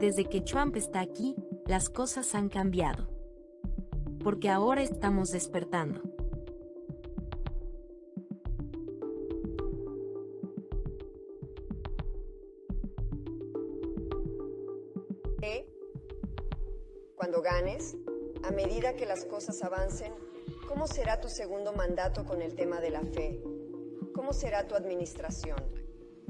Desde que Trump está aquí, las cosas han cambiado. Porque ahora estamos despertando. Cuando ganes, a medida que las cosas avancen, ¿cómo será tu segundo mandato con el tema de la fe? ¿Cómo será tu administración?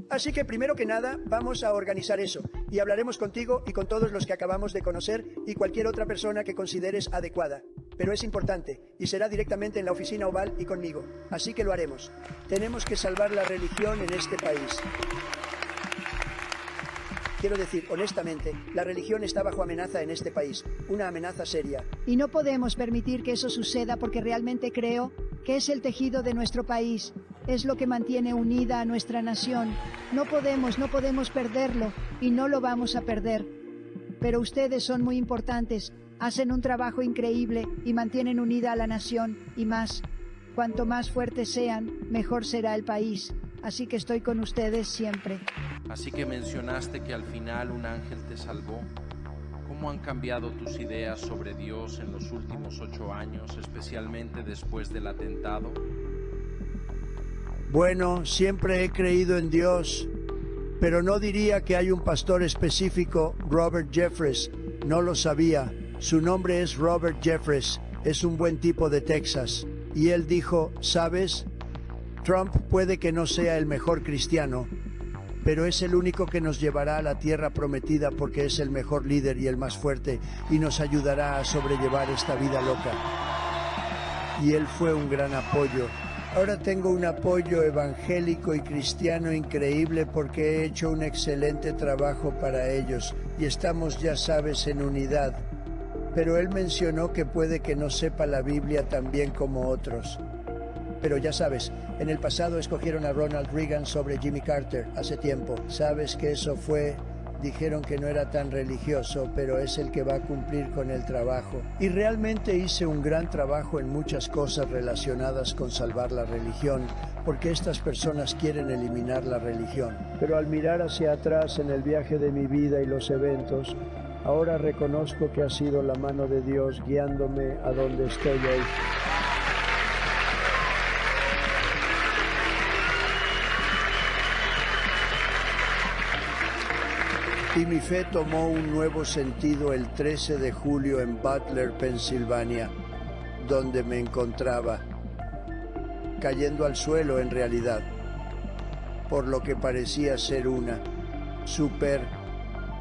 Así que primero que nada, vamos a organizar eso y hablaremos contigo y con todos los que acabamos de conocer y cualquier otra persona que consideres adecuada. Pero es importante y será directamente en la oficina oval y conmigo. Así que lo haremos. Tenemos que salvar la religión en este país. Quiero decir, honestamente, la religión está bajo amenaza en este país, una amenaza seria. Y no podemos permitir que eso suceda porque realmente creo que es el tejido de nuestro país, es lo que mantiene unida a nuestra nación. No podemos perderlo y no lo vamos a perder. Pero ustedes son muy importantes, hacen un trabajo increíble y mantienen unida a la nación y más. Cuanto más fuertes sean, mejor será el país. Así que estoy con ustedes siempre. Así que mencionaste que al final un ángel te salvó. ¿Cómo han cambiado tus ideas sobre Dios en los últimos 8 años, especialmente después del atentado? Bueno, siempre he creído en Dios, pero no diría que hay un pastor específico, Robert Jeffress. No lo sabía. Su nombre es Robert Jeffress. Es un buen tipo de Texas. Y él dijo, ¿sabes? Trump puede que no sea el mejor cristiano, pero es el único que nos llevará a la tierra prometida porque es el mejor líder y el más fuerte y nos ayudará a sobrellevar esta vida loca. Y él fue un gran apoyo. Ahora tengo un apoyo evangélico y cristiano increíble porque he hecho un excelente trabajo para ellos y estamos, ya sabes, en unidad. Pero él mencionó que puede que no sepa la Biblia tan bien como otros. Pero ya sabes, en el pasado escogieron a Ronald Reagan sobre Jimmy Carter hace tiempo. Sabes que eso fue, dijeron que no era tan religioso, pero es el que va a cumplir con el trabajo. Y realmente hice un gran trabajo en muchas cosas relacionadas con salvar la religión, porque estas personas quieren eliminar la religión. Pero al mirar hacia atrás en el viaje de mi vida y los eventos, ahora reconozco que ha sido la mano de Dios guiándome a donde estoy hoy. Y mi fe tomó un nuevo sentido el 13 de julio en Butler, Pensilvania, donde me encontraba, cayendo al suelo en realidad, por lo que parecía ser una super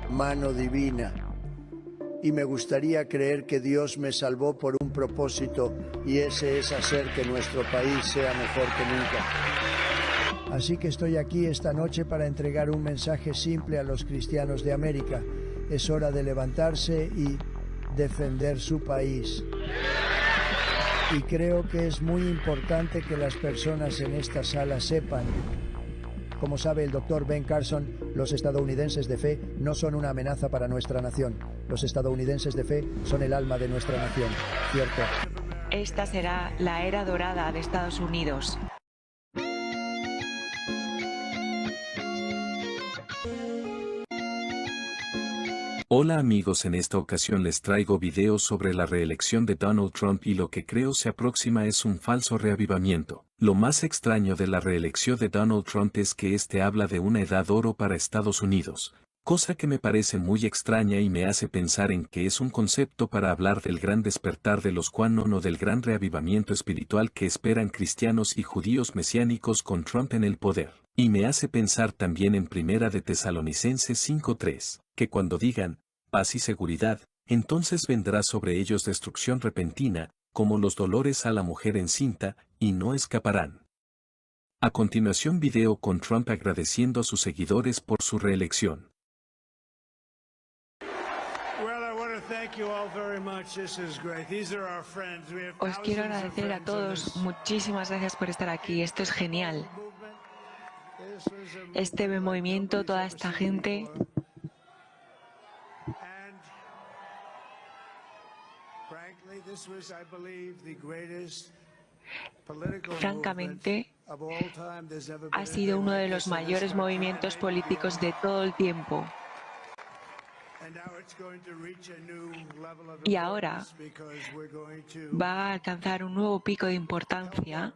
mano divina. Y me gustaría creer que Dios me salvó por un propósito, y ese es hacer que nuestro país sea mejor que nunca. Así que estoy aquí esta noche para entregar un mensaje simple a los cristianos de América. Es hora de levantarse y defender su país. Y creo que es muy importante que las personas en esta sala sepan. Como sabe el doctor Ben Carson, los estadounidenses de fe no son una amenaza para nuestra nación. Los estadounidenses de fe son el alma de nuestra nación, ¿cierto? Esta será la era dorada de Estados Unidos. Hola amigos, en esta ocasión les traigo videos sobre la reelección de Donald Trump y lo que creo se aproxima es un falso reavivamiento. Lo más extraño de la reelección de Donald Trump es que este habla de una edad oro para Estados Unidos, cosa que me parece muy extraña y me hace pensar en que es un concepto para hablar del gran despertar de los QAnon o del gran reavivamiento espiritual que esperan cristianos y judíos mesiánicos con Trump en el poder. Y me hace pensar también en Primera de Tesalonicenses 5:3, que cuando digan paz y seguridad, entonces vendrá sobre ellos destrucción repentina, como los dolores a la mujer encinta, y no escaparán. A continuación video con Trump agradeciendo a sus seguidores por su reelección. Os quiero agradecer a todos, muchísimas gracias por estar aquí, esto es genial. Este movimiento, toda esta gente. Francamente, ha sido uno de los mayores movimientos políticos de todo el tiempo. Y ahora va a alcanzar un nuevo pico de importancia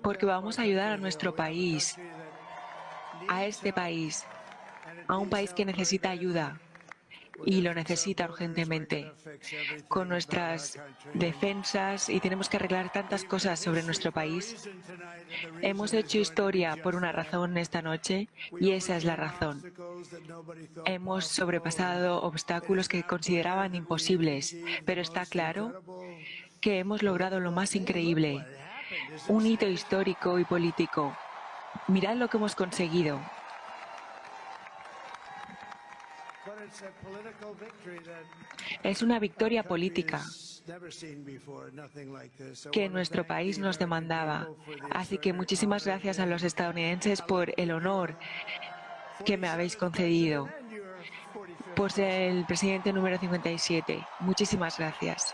porque vamos a ayudar a nuestro país, a este país, a un país que necesita ayuda y lo necesita urgentemente, con nuestras defensas, y tenemos que arreglar tantas cosas sobre nuestro país. Hemos hecho historia por una razón esta noche y esa es la razón. Hemos sobrepasado obstáculos que consideraban imposibles, pero está claro que hemos logrado lo más increíble, un hito histórico y político. Mirad lo que hemos conseguido. Es una victoria política que nuestro país nos demandaba. Así que muchísimas gracias a los estadounidenses por el honor que me habéis concedido, por ser el presidente número 57. Muchísimas gracias.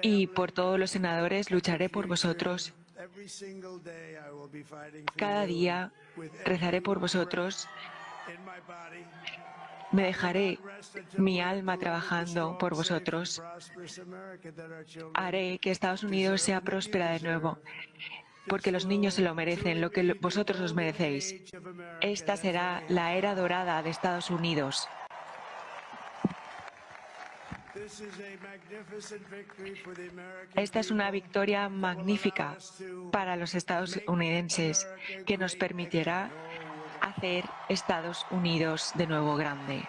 Y por todos los senadores lucharé por vosotros. Cada día rezaré por vosotros. Me dejaré mi alma trabajando por vosotros. Haré que Estados Unidos sea próspera de nuevo, porque los niños se lo merecen, lo que vosotros os merecéis. Esta será la era dorada de Estados Unidos. Esta es una victoria magnífica para los estadounidenses que nos permitirá hacer Estados Unidos de nuevo grande.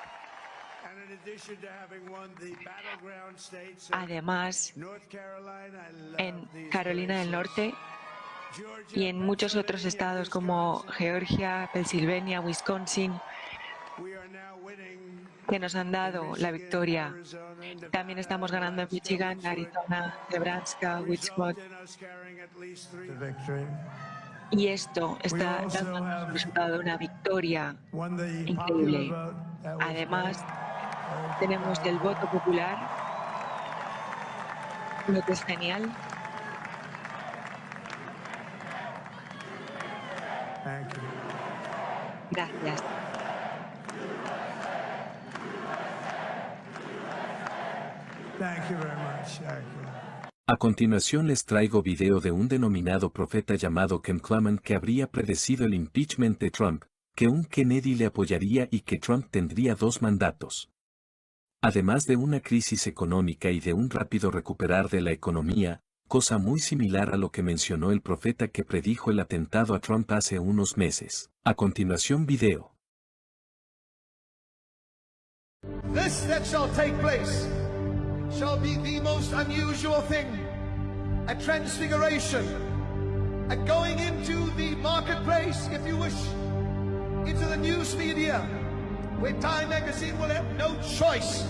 Además, en Carolina del Norte y en muchos otros estados como Georgia, Pensilvania, Wisconsin, que nos han dado la victoria. También estamos ganando en Michigan, Arizona, Nebraska, Wisconsin. Y esto está dando un resultado de una victoria increíble. Además, tenemos el voto popular, lo que es genial. Gracias. A continuación les traigo video de un denominado profeta llamado Ken Claman que habría predecido el impeachment de Trump, que un Kennedy le apoyaría y que Trump tendría 2 mandatos. Además de una crisis económica y de un rápido recuperar de la economía, cosa muy similar a lo que mencionó el profeta que predijo el atentado a Trump hace unos meses. A continuación video. This that shall take place shall be the most unusual thing, a transfiguration, a going into the marketplace, if you wish, into the news media, where Time magazine will have no choice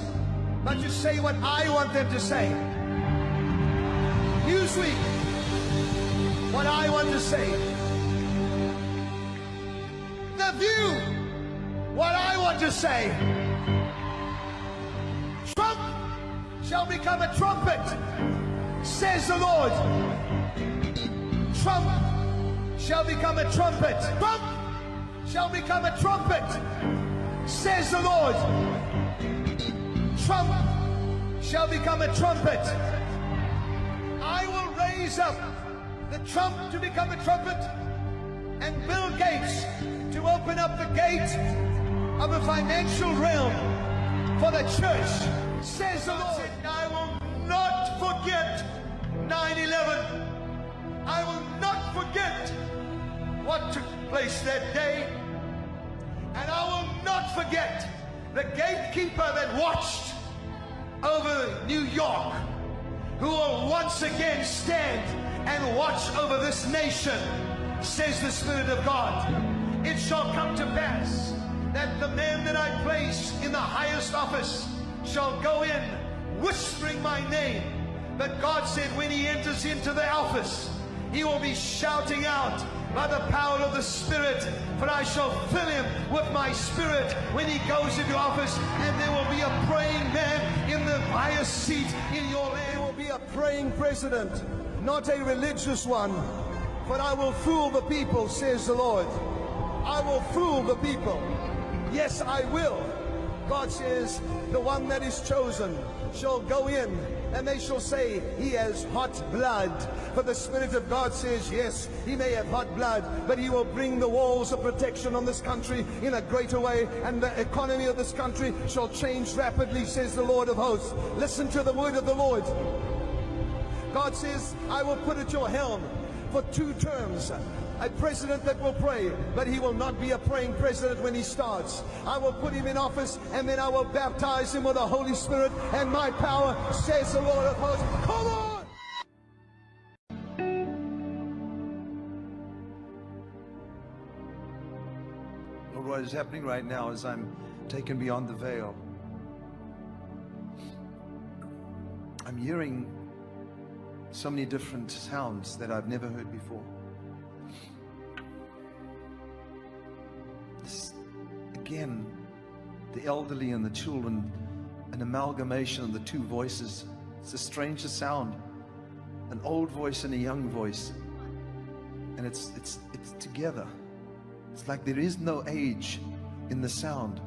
but to say what I want them to say. Newsweek, what I want to say. The View, what I want to say. Trump shall become a trumpet, says the Lord. Trump shall become a trumpet. Trump shall become a trumpet, says the Lord. Trump shall become a trumpet. I will raise up the Trump to become a trumpet and Bill Gates to open up the gate of the financial realm for the church, says the Lord. I will not forget 9/11. I will not forget what took place that day. And I will not forget the gatekeeper that watched over New York, who will once again stand and watch over this nation, says the Spirit of God. It shall come to pass that the man that I place in the highest office shall go in whispering my name. But God said when he enters into the office, he will be shouting out by the power of the Spirit, for I shall fill him with my Spirit when he goes into office, and there will be a praying man in the highest seat in your land. There will be a praying president, not a religious one, but I will fool the people, says the Lord. I will fool the people. Yes, I will. God says, the one that is chosen shall go in, and they shall say, he has hot blood. For the Spirit of God says, yes, he may have hot blood, but he will bring the walls of protection on this country in a greater way, and the economy of this country shall change rapidly, says the Lord of hosts. Listen to the word of the Lord. God says, I will put at your helm for 2 terms a president that will pray, but he will not be a praying president when he starts. I will put him in office, and then I will baptize him with the Holy Spirit and my power, says the Lord of hosts. Come on! Lord, what is happening right now is I'm taken beyond the veil. I'm hearing so many different sounds that I've never heard before. Again, the elderly and the children, an amalgamation of the 2 voices. It's the strangest sound, an old voice and a young voice, and it's together. It's like there is no age in the sound.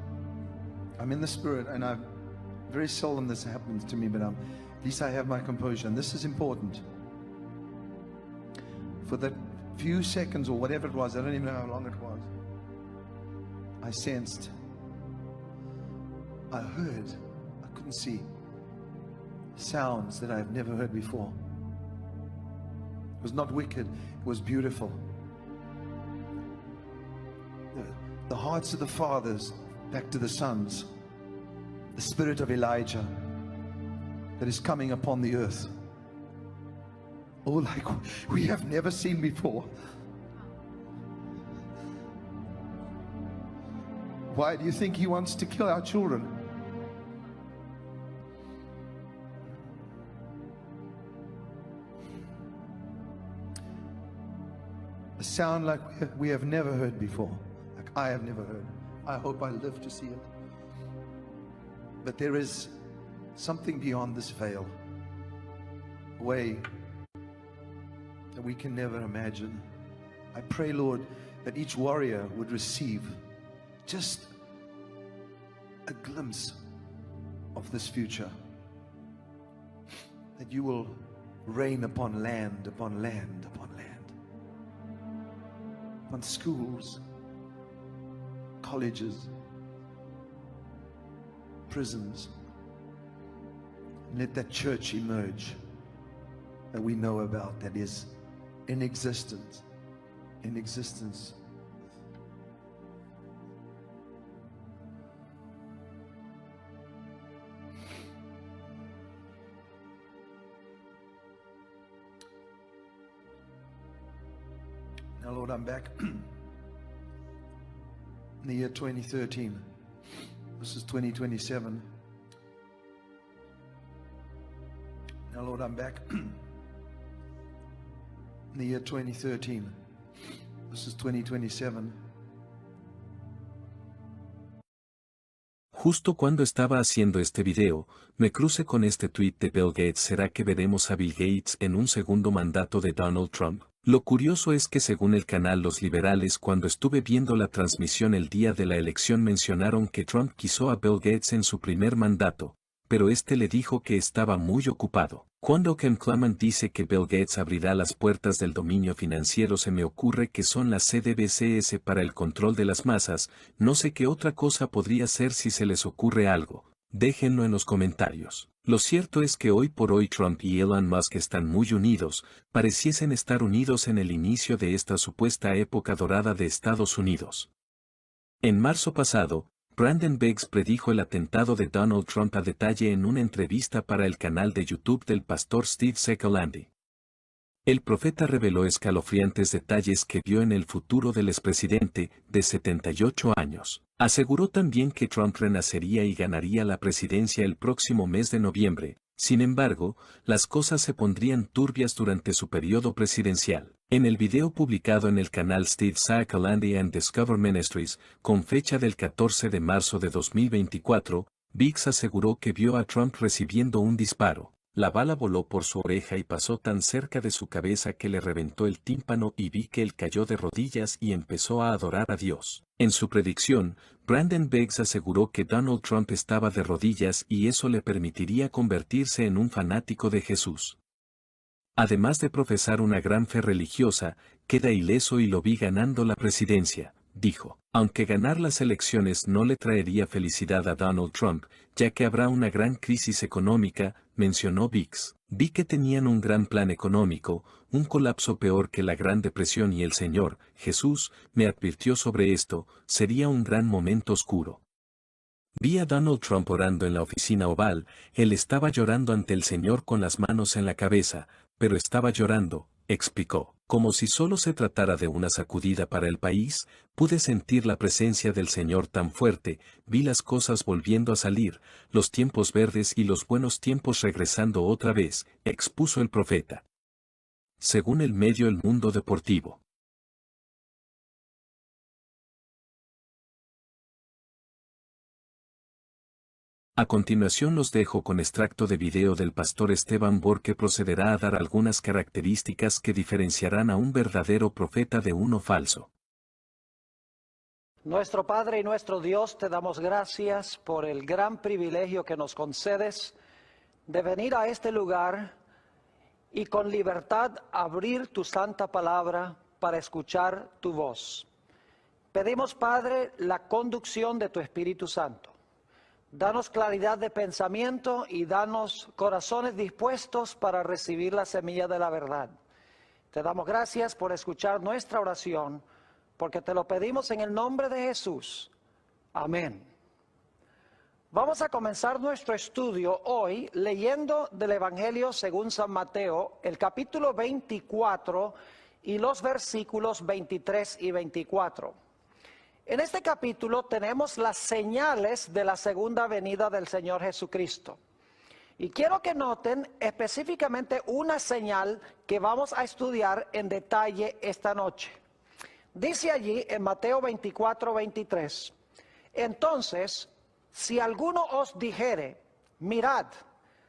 I'm in the Spirit, and very seldom this happens to me, but at least I have my composure, and this is important. For that few seconds or whatever it was, I don't even know how long it was, I sensed, I heard, I couldn't see, sounds that I've never heard before. It was not wicked, it was beautiful. The hearts of the fathers back to the sons, the spirit of Elijah that is coming upon the earth. Oh, like we have never seen before. Why do you think he wants to kill our children? A sound like we have never heard before. Like I have never heard. I hope I live to see it. But there is something beyond this veil, a way that we can never imagine. I pray, Lord, that each warrior would receive just a glimpse of this future, that you will reign upon land, upon land, upon land, upon schools, colleges, prisons. Let that church emerge that we know about, that is in existence, in existence. Now, Lord, I'm back in the year 2013. This is 2027. Now, Lord, I'm back in the year 2013. This is 2027. Justo cuando estaba haciendo este video, me crucé con este tweet de Bill Gates. ¿Será que veremos a Bill Gates en un segundo mandato de Donald Trump? Lo curioso es que según el canal Los Liberales, cuando estuve viendo la transmisión el día de la elección, mencionaron que Trump quiso a Bill Gates en su primer mandato, pero este le dijo que estaba muy ocupado. Cuando Ken Clement dice que Bill Gates abrirá las puertas del dominio financiero, se me ocurre que son las CBDCs para el control de las masas. No sé qué otra cosa podría ser. Si se les ocurre algo, déjenlo en los comentarios. Lo cierto es que hoy por hoy Trump y Elon Musk están muy unidos, pareciesen estar unidos en el inicio de esta supuesta época dorada de Estados Unidos. En marzo pasado, Brandon Biggs predijo el atentado de Donald Trump a detalle en una entrevista para el canal de YouTube del pastor Steve Sekulandy. El profeta reveló escalofriantes detalles que vio en el futuro del expresidente, de 78 años. Aseguró también que Trump renacería y ganaría la presidencia el próximo mes de noviembre. Sin embargo, las cosas se pondrían turbias durante su periodo presidencial. En el video publicado en el canal Steve Sekulandy and Discover Ministries, con fecha del 14 de marzo de 2024, Biggs aseguró que vio a Trump recibiendo un disparo. La bala voló por su oreja y pasó tan cerca de su cabeza que le reventó el tímpano y vi que él cayó de rodillas y empezó a adorar a Dios. En su predicción, Brandon Beggs aseguró que Donald Trump estaba de rodillas y eso le permitiría convertirse en un fanático de Jesús. Además de profesar una gran fe religiosa, queda ileso y lo vi ganando la presidencia, dijo. Aunque ganar las elecciones no le traería felicidad a Donald Trump, ya que habrá una gran crisis económica, mencionó Biggs. Vi que tenían un gran plan económico, un colapso peor que la Gran Depresión y el Señor, Jesús, me advirtió sobre esto, sería un gran momento oscuro. Vi a Donald Trump orando en la oficina oval, él estaba llorando ante el Señor con las manos en la cabeza, pero estaba llorando, explicó. Como si solo se tratara de una sacudida para el país, pude sentir la presencia del Señor tan fuerte, vi las cosas volviendo a salir, los tiempos verdes y los buenos tiempos regresando otra vez, expuso el profeta. Según el medio El Mundo Deportivo. A continuación los dejo con extracto de video del pastor Esteban Bor que procederá a dar algunas características que diferenciarán a un verdadero profeta de uno falso. Nuestro Padre y nuestro Dios, te damos gracias por el gran privilegio que nos concedes de venir a este lugar y con libertad abrir tu santa palabra para escuchar tu voz. Pedimos, Padre, la conducción de tu Espíritu Santo. Danos claridad de pensamiento y danos corazones dispuestos para recibir la semilla de la verdad. Te damos gracias por escuchar nuestra oración, porque te lo pedimos en el nombre de Jesús. Amén. Vamos a comenzar nuestro estudio hoy leyendo del Evangelio según San Mateo, el capítulo 24 y los versículos 23 y 24. En este capítulo tenemos las señales de la segunda venida del Señor Jesucristo. Y quiero que noten específicamente una señal que vamos a estudiar en detalle esta noche. Dice allí en Mateo 24, 23, entonces, si alguno os dijere, mirad,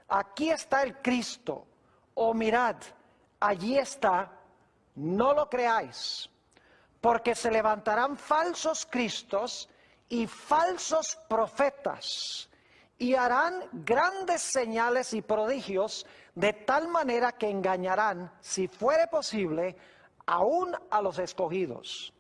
aquí está el Cristo, o mirad, allí está, no lo creáis. Porque se levantarán falsos cristos y falsos profetas, y harán grandes señales y prodigios, de tal manera que engañarán, si fuere posible, aún a los escogidos.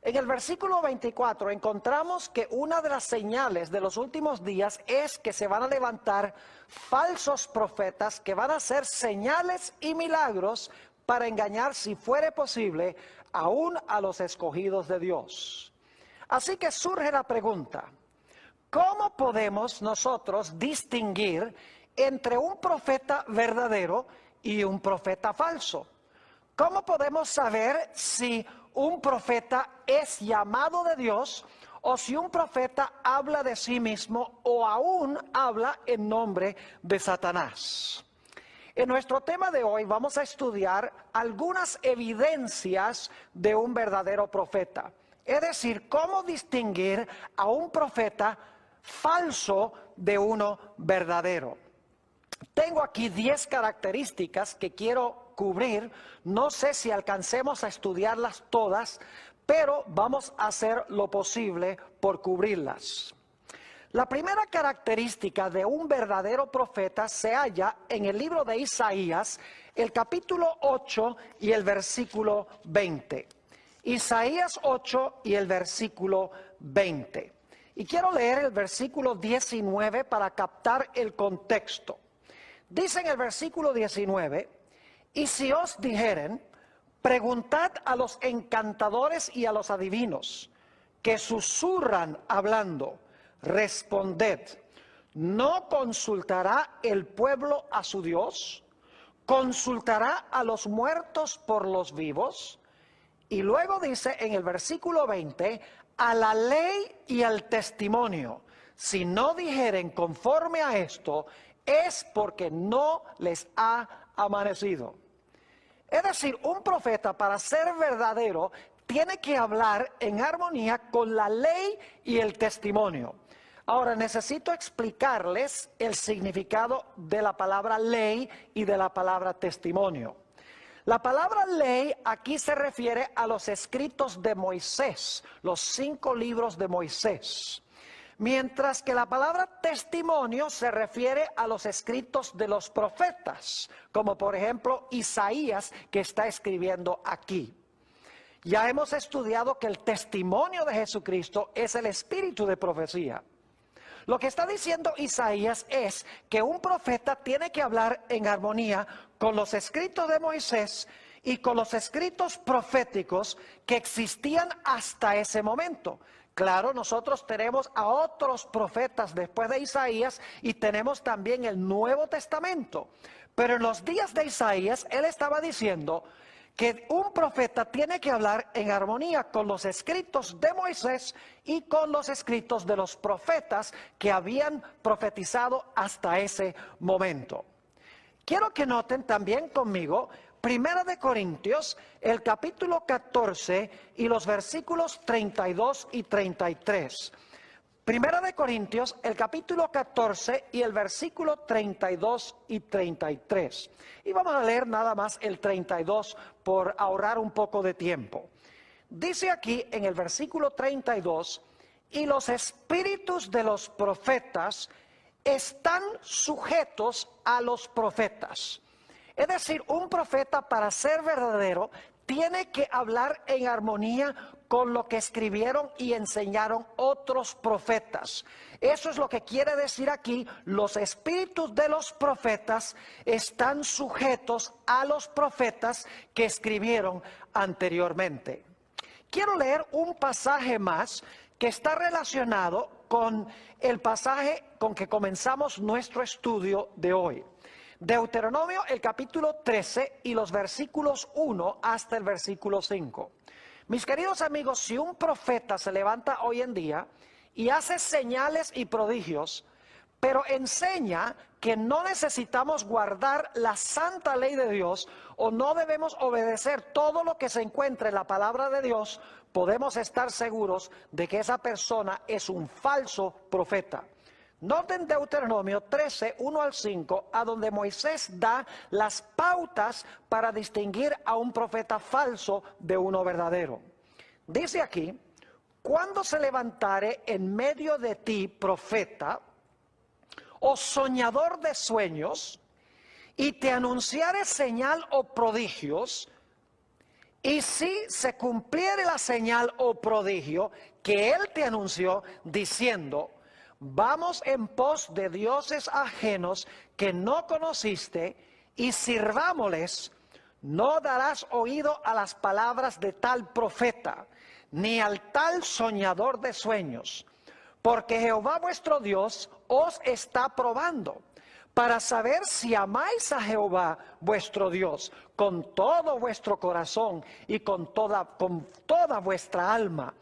En el versículo 24 encontramos que una de las señales de los últimos días es que se van a levantar falsos profetas que van a hacer señales y milagros para engañar, si fuere posible, aún a los escogidos de Dios. Así que surge la pregunta, ¿cómo podemos nosotros distinguir entre un profeta verdadero y un profeta falso? ¿Cómo podemos saber si un profeta es llamado de Dios o si un profeta habla de sí mismo o aún habla en nombre de Satanás? En nuestro tema de hoy vamos a estudiar algunas evidencias de un verdadero profeta. Es decir, cómo distinguir a un profeta falso de uno verdadero. Tengo aquí 10 características que quiero cubrir. No sé si alcancemos a estudiarlas todas, pero vamos a hacer lo posible por cubrirlas. La primera característica de un verdadero profeta se halla en el libro de Isaías, el capítulo 8 y el versículo 20. Isaías 8 y el versículo 20. Y quiero leer el versículo 19 para captar el contexto. Dice en el versículo 19, y si os dijeren, preguntad a los encantadores y a los adivinos, que susurran hablando, responded, ¿no consultará el pueblo a su Dios? ¿Consultará a los muertos por los vivos? Y luego dice en el versículo 20, a la ley y al testimonio, si no dijeren conforme a esto, es porque no les ha amanecido. Es decir, un profeta para ser verdadero tiene que hablar en armonía con la ley y el testimonio. Ahora necesito explicarles el significado de la palabra ley y de la palabra testimonio. La palabra ley aquí se refiere a los escritos de Moisés, los 5 libros de Moisés. Mientras que la palabra testimonio se refiere a los escritos de los profetas, como por ejemplo Isaías, que está escribiendo aquí. Ya hemos estudiado que el testimonio de Jesucristo es el espíritu de profecía. Lo que está diciendo Isaías es que un profeta tiene que hablar en armonía con los escritos de Moisés y con los escritos proféticos que existían hasta ese momento. Claro, nosotros tenemos a otros profetas después de Isaías y tenemos también el Nuevo Testamento. Pero en los días de Isaías, él estaba diciendo que un profeta tiene que hablar en armonía con los escritos de Moisés y con los escritos de los profetas que habían profetizado hasta ese momento. Quiero que noten también conmigo Primera de Corintios, el capítulo 14 y los versículos 32 y 33. Primera de Corintios, el capítulo 14 y el versículo 32 y 33. Y vamos a leer nada más el 32 por ahorrar un poco de tiempo. Dice aquí en el versículo 32, y los espíritus de los profetas están sujetos a los profetas. Es decir, un profeta para ser verdadero tiene que hablar en armonía con lo que escribieron y enseñaron otros profetas. Eso es lo que quiere decir aquí, los espíritus de los profetas están sujetos a los profetas que escribieron anteriormente. Quiero leer un pasaje más que está relacionado con el pasaje con que comenzamos nuestro estudio de hoy. Deuteronomio, el capítulo 13 y los versículos 1 hasta el versículo 5. Mis queridos amigos, si un profeta se levanta hoy en día y hace señales y prodigios, pero enseña que no necesitamos guardar la santa ley de Dios o no debemos obedecer todo lo que se encuentra en la palabra de Dios, podemos estar seguros de que esa persona es un falso profeta. Noten Deuteronomio 13, 1 al 5, a donde Moisés da las pautas para distinguir a un profeta falso de uno verdadero. Dice aquí, cuando se levantare en medio de ti profeta o soñador de sueños, y te anunciare señal o prodigios, y si se cumpliere la señal o prodigio que él te anunció, diciendo, vamos en pos de dioses ajenos que no conociste y sirvámosles, no darás oído a las palabras de tal profeta, ni al tal soñador de sueños, porque Jehová vuestro Dios os está probando, para saber si amáis a Jehová vuestro Dios con todo vuestro corazón y con toda vuestra alma.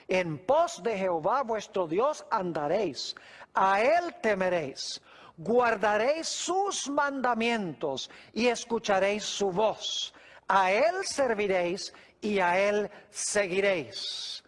En pos de Jehová vuestro Dios andaréis, a él temeréis, guardaréis sus mandamientos y escucharéis su voz. A él serviréis y a él seguiréis.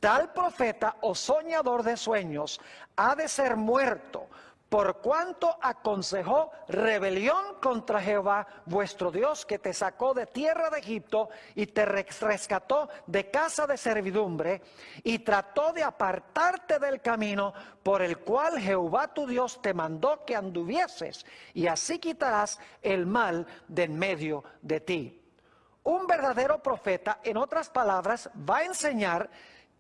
Tal profeta o soñador de sueños ha de ser muerto, por cuanto aconsejó rebelión contra Jehová vuestro Dios, que te sacó de tierra de Egipto y te rescató de casa de servidumbre, y trató de apartarte del camino por el cual Jehová tu Dios te mandó que anduvieses, y así quitarás el mal de en medio de ti. Un verdadero profeta, en otras palabras, va a enseñar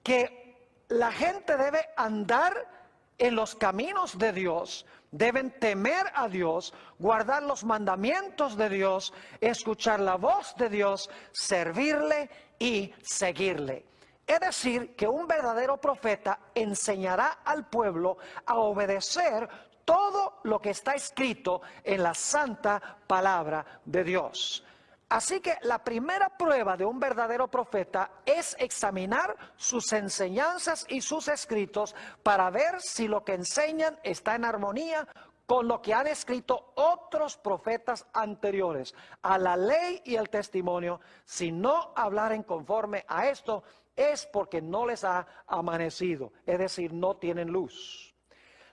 que la gente debe andar en los caminos de Dios, deben temer a Dios, guardar los mandamientos de Dios, escuchar la voz de Dios, servirle y seguirle. Es decir, que un verdadero profeta enseñará al pueblo a obedecer todo lo que está escrito en la santa palabra de Dios. Así que la primera prueba de un verdadero profeta es examinar sus enseñanzas y sus escritos para ver si lo que enseñan está en armonía con lo que han escrito otros profetas anteriores a la ley y el testimonio. Si no hablaren conforme a esto, es porque no les ha amanecido, es decir, no tienen luz.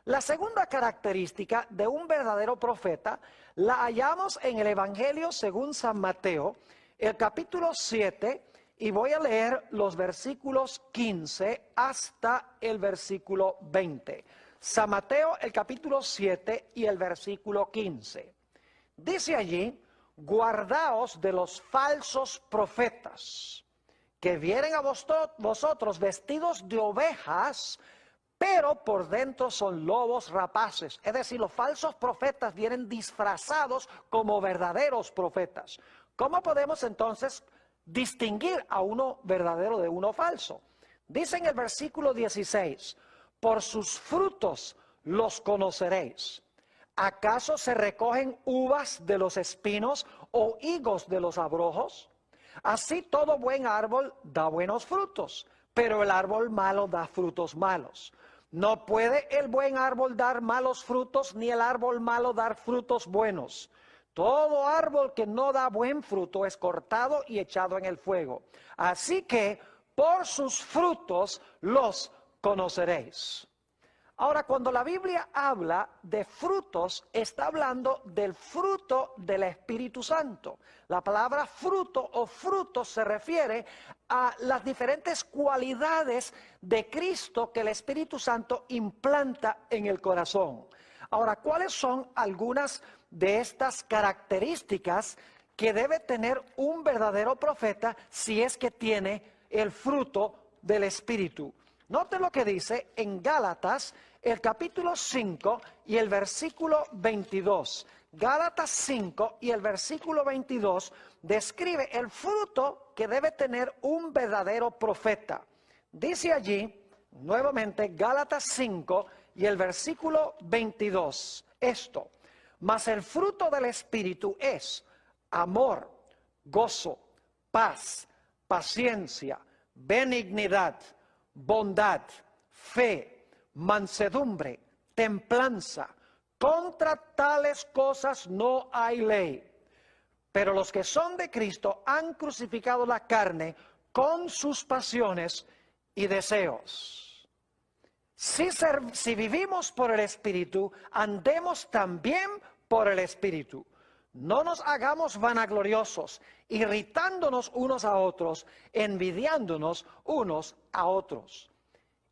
La segunda característica de un verdadero profeta la hallamos en el Evangelio según San Mateo, el capítulo 7, y voy a leer los versículos 15 hasta el versículo 20. San Mateo, el capítulo 7 y el versículo 15. Dice allí: guardaos de los falsos profetas, que vienen a vosotros vestidos de ovejas, pero por dentro son lobos rapaces. Es decir, los falsos profetas vienen disfrazados como verdaderos profetas. ¿Cómo podemos entonces distinguir a uno verdadero de uno falso? Dice en el versículo 16: por sus frutos los conoceréis. ¿Acaso se recogen uvas de los espinos o higos de los abrojos? Así todo buen árbol da buenos frutos, pero el árbol malo da frutos malos. No puede el buen árbol dar malos frutos, ni el árbol malo dar frutos buenos. Todo árbol que no da buen fruto es cortado y echado en el fuego. Así que por sus frutos los conoceréis. Ahora, cuando la Biblia habla de frutos, está hablando del fruto del Espíritu Santo. La palabra fruto o frutos se refiere a las diferentes cualidades de Cristo que el Espíritu Santo implanta en el corazón. Ahora, ¿cuáles son algunas de estas características que debe tener un verdadero profeta si es que tiene el fruto del Espíritu? Note lo que dice en Gálatas, el capítulo 5 y el versículo 22. Gálatas 5 y el versículo 22 describe el fruto que debe tener un verdadero profeta. Dice allí, nuevamente, Gálatas 5 y el versículo 22, esto: mas el fruto del Espíritu es amor, gozo, paz, paciencia, benignidad, bondad, fe, mansedumbre, templanza. Contra tales cosas no hay ley. Pero los que son de Cristo han crucificado la carne con sus pasiones y deseos. Si vivimos por el Espíritu, andemos también por el Espíritu. No nos hagamos vanagloriosos, irritándonos unos a otros, envidiándonos unos a otros.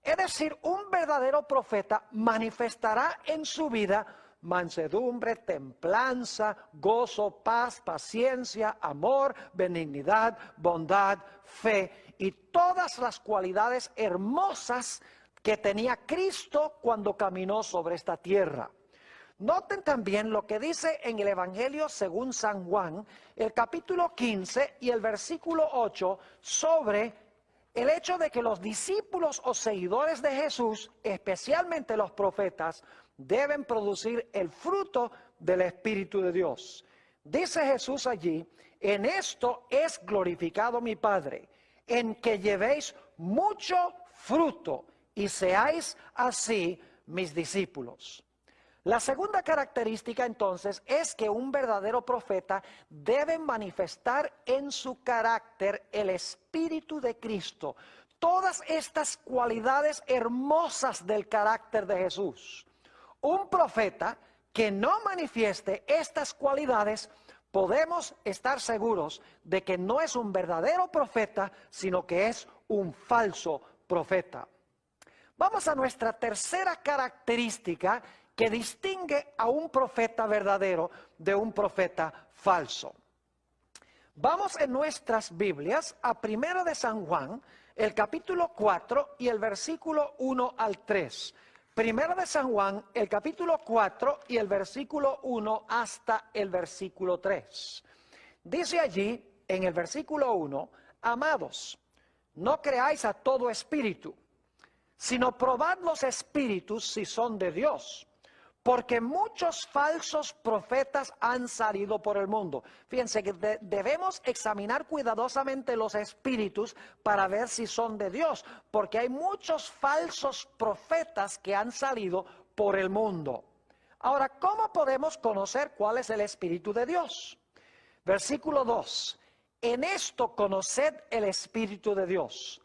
Es decir, un verdadero profeta manifestará en su vida mansedumbre, templanza, gozo, paz, paciencia, amor, benignidad, bondad, fe y todas las cualidades hermosas que tenía Cristo cuando caminó sobre esta tierra. Noten también lo que dice en el Evangelio según San Juan, el capítulo 15 y el versículo 8, sobre el hecho de que los discípulos o seguidores de Jesús, especialmente los profetas, deben producir el fruto del Espíritu de Dios. Dice Jesús allí: en esto es glorificado mi Padre, en que llevéis mucho fruto y seáis así mis discípulos. La segunda característica entonces es que un verdadero profeta debe manifestar en su carácter el Espíritu de Cristo. Todas estas cualidades hermosas del carácter de Jesús. Un profeta que no manifieste estas cualidades, podemos estar seguros de que no es un verdadero profeta, sino que es un falso profeta. Vamos a nuestra tercera característica que distingue a un profeta verdadero de un profeta falso. Vamos en nuestras Biblias a 1 de San Juan, el capítulo 4 y el versículo 1 al 3. 1 de San Juan, el capítulo 4 y el versículo 1 hasta el versículo 3. Dice allí en el versículo 1: amados, no creáis a todo espíritu, sino probad los espíritus si son de Dios, porque muchos falsos profetas han salido por el mundo. Fíjense que debemos examinar cuidadosamente los espíritus para ver si son de Dios, porque hay muchos falsos profetas que han salido por el mundo. Ahora, ¿cómo podemos conocer cuál es el Espíritu de Dios? Versículo 2: en esto conoced el Espíritu de Dios.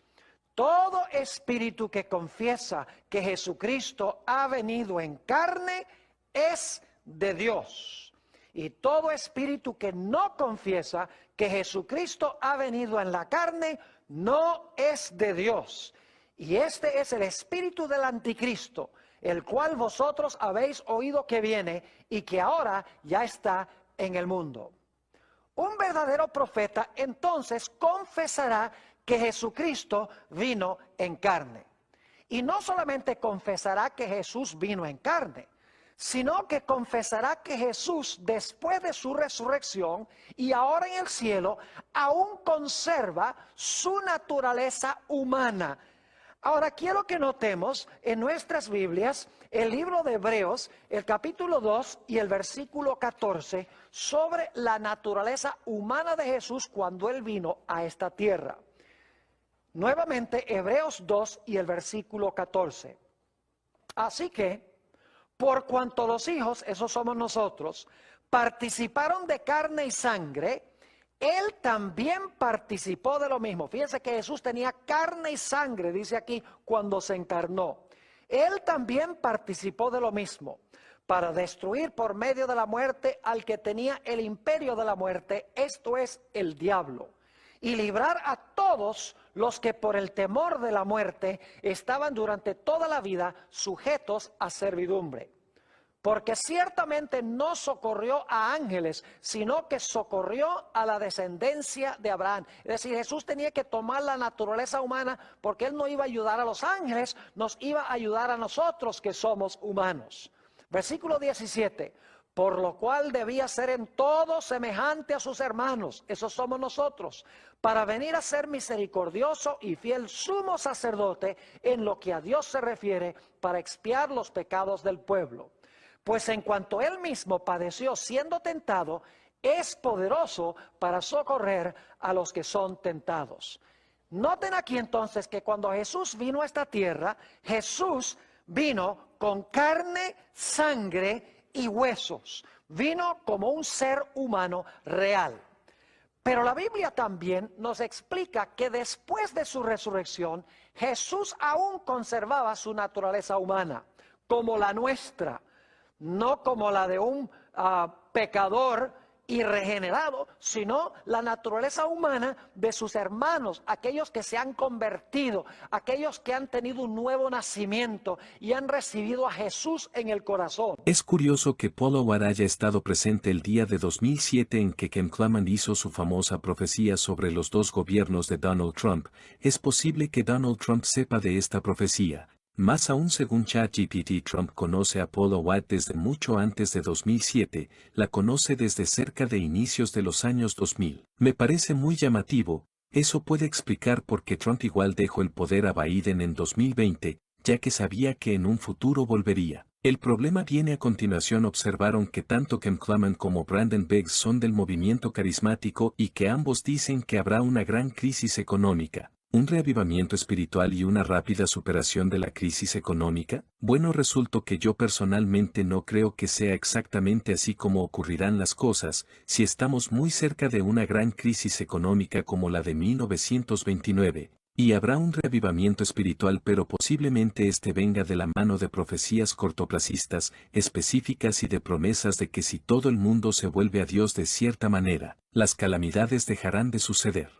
todo espíritu que confiesa que Jesucristo ha venido en carne es de Dios. Y todo espíritu que no confiesa que Jesucristo ha venido en la carne no es de Dios. Y este es el espíritu del anticristo, el cual vosotros habéis oído que viene y que ahora ya está en el mundo. Un verdadero profeta entonces confesará que Jesucristo vino en carne. Y no solamente confesará que Jesús vino en carne, sino que confesará que Jesús, después de su resurrección y ahora en el cielo, aún conserva su naturaleza humana. Ahora quiero que notemos en nuestras Biblias el libro de Hebreos, el capítulo 2 y el versículo 14, sobre la naturaleza humana de Jesús cuando Él vino a esta tierra. Nuevamente, Hebreos 2 y el versículo 14. Así que, por cuanto los hijos, esos somos nosotros, participaron de carne y sangre, Él también participó de lo mismo. Fíjense que Jesús tenía carne y sangre, dice aquí, cuando se encarnó. Él también participó de lo mismo, para destruir por medio de la muerte al que tenía el imperio de la muerte, esto es, el diablo, y librar a todos los que por el temor de la muerte estaban durante toda la vida sujetos a servidumbre. Porque ciertamente no socorrió a ángeles, sino que socorrió a la descendencia de Abraham. Es decir, Jesús tenía que tomar la naturaleza humana porque Él no iba a ayudar a los ángeles, nos iba a ayudar a nosotros que somos humanos. Versículo 17. Por lo cual debía ser en todo semejante a sus hermanos, esos somos nosotros, para venir a ser misericordioso y fiel sumo sacerdote en lo que a Dios se refiere, para expiar los pecados del pueblo. Pues en cuanto Él mismo padeció siendo tentado, es poderoso para socorrer a los que son tentados. Noten aquí entonces que cuando Jesús vino a esta tierra, Jesús vino con carne, sangre y huesos. Vino como un ser humano real. Pero la Biblia también nos explica que después de su resurrección, Jesús aún conservaba su naturaleza humana, como la nuestra, no como la de un pecador y regenerado, sino la naturaleza humana de sus hermanos, aquellos que se han convertido, aquellos que han tenido un nuevo nacimiento y han recibido a Jesús en el corazón. Es curioso que Paul Howard haya estado presente el día de 2007 en que Ken Claman hizo su famosa profecía sobre los dos gobiernos de Donald Trump. Es posible que Donald Trump sepa de esta profecía. Más aún, según ChatGPT, Trump conoce a Paul Howard desde mucho antes de 2007, la conoce desde cerca de inicios de los años 2000. Me parece muy llamativo. Eso puede explicar por qué Trump igual dejó el poder a Biden en 2020, ya que sabía que en un futuro volvería. El problema viene a continuación. Observaron que tanto Ken Claman como Brandon Biggs son del movimiento carismático y que ambos dicen que habrá una gran crisis económica, un reavivamiento espiritual y una rápida superación de la crisis económica. Bueno, resultó que yo personalmente no creo que sea exactamente así como ocurrirán las cosas, si estamos muy cerca de una gran crisis económica como la de 1929, y habrá un reavivamiento espiritual, pero posiblemente este venga de la mano de profecías cortoplacistas, específicas y de promesas de que si todo el mundo se vuelve a Dios de cierta manera, las calamidades dejarán de suceder.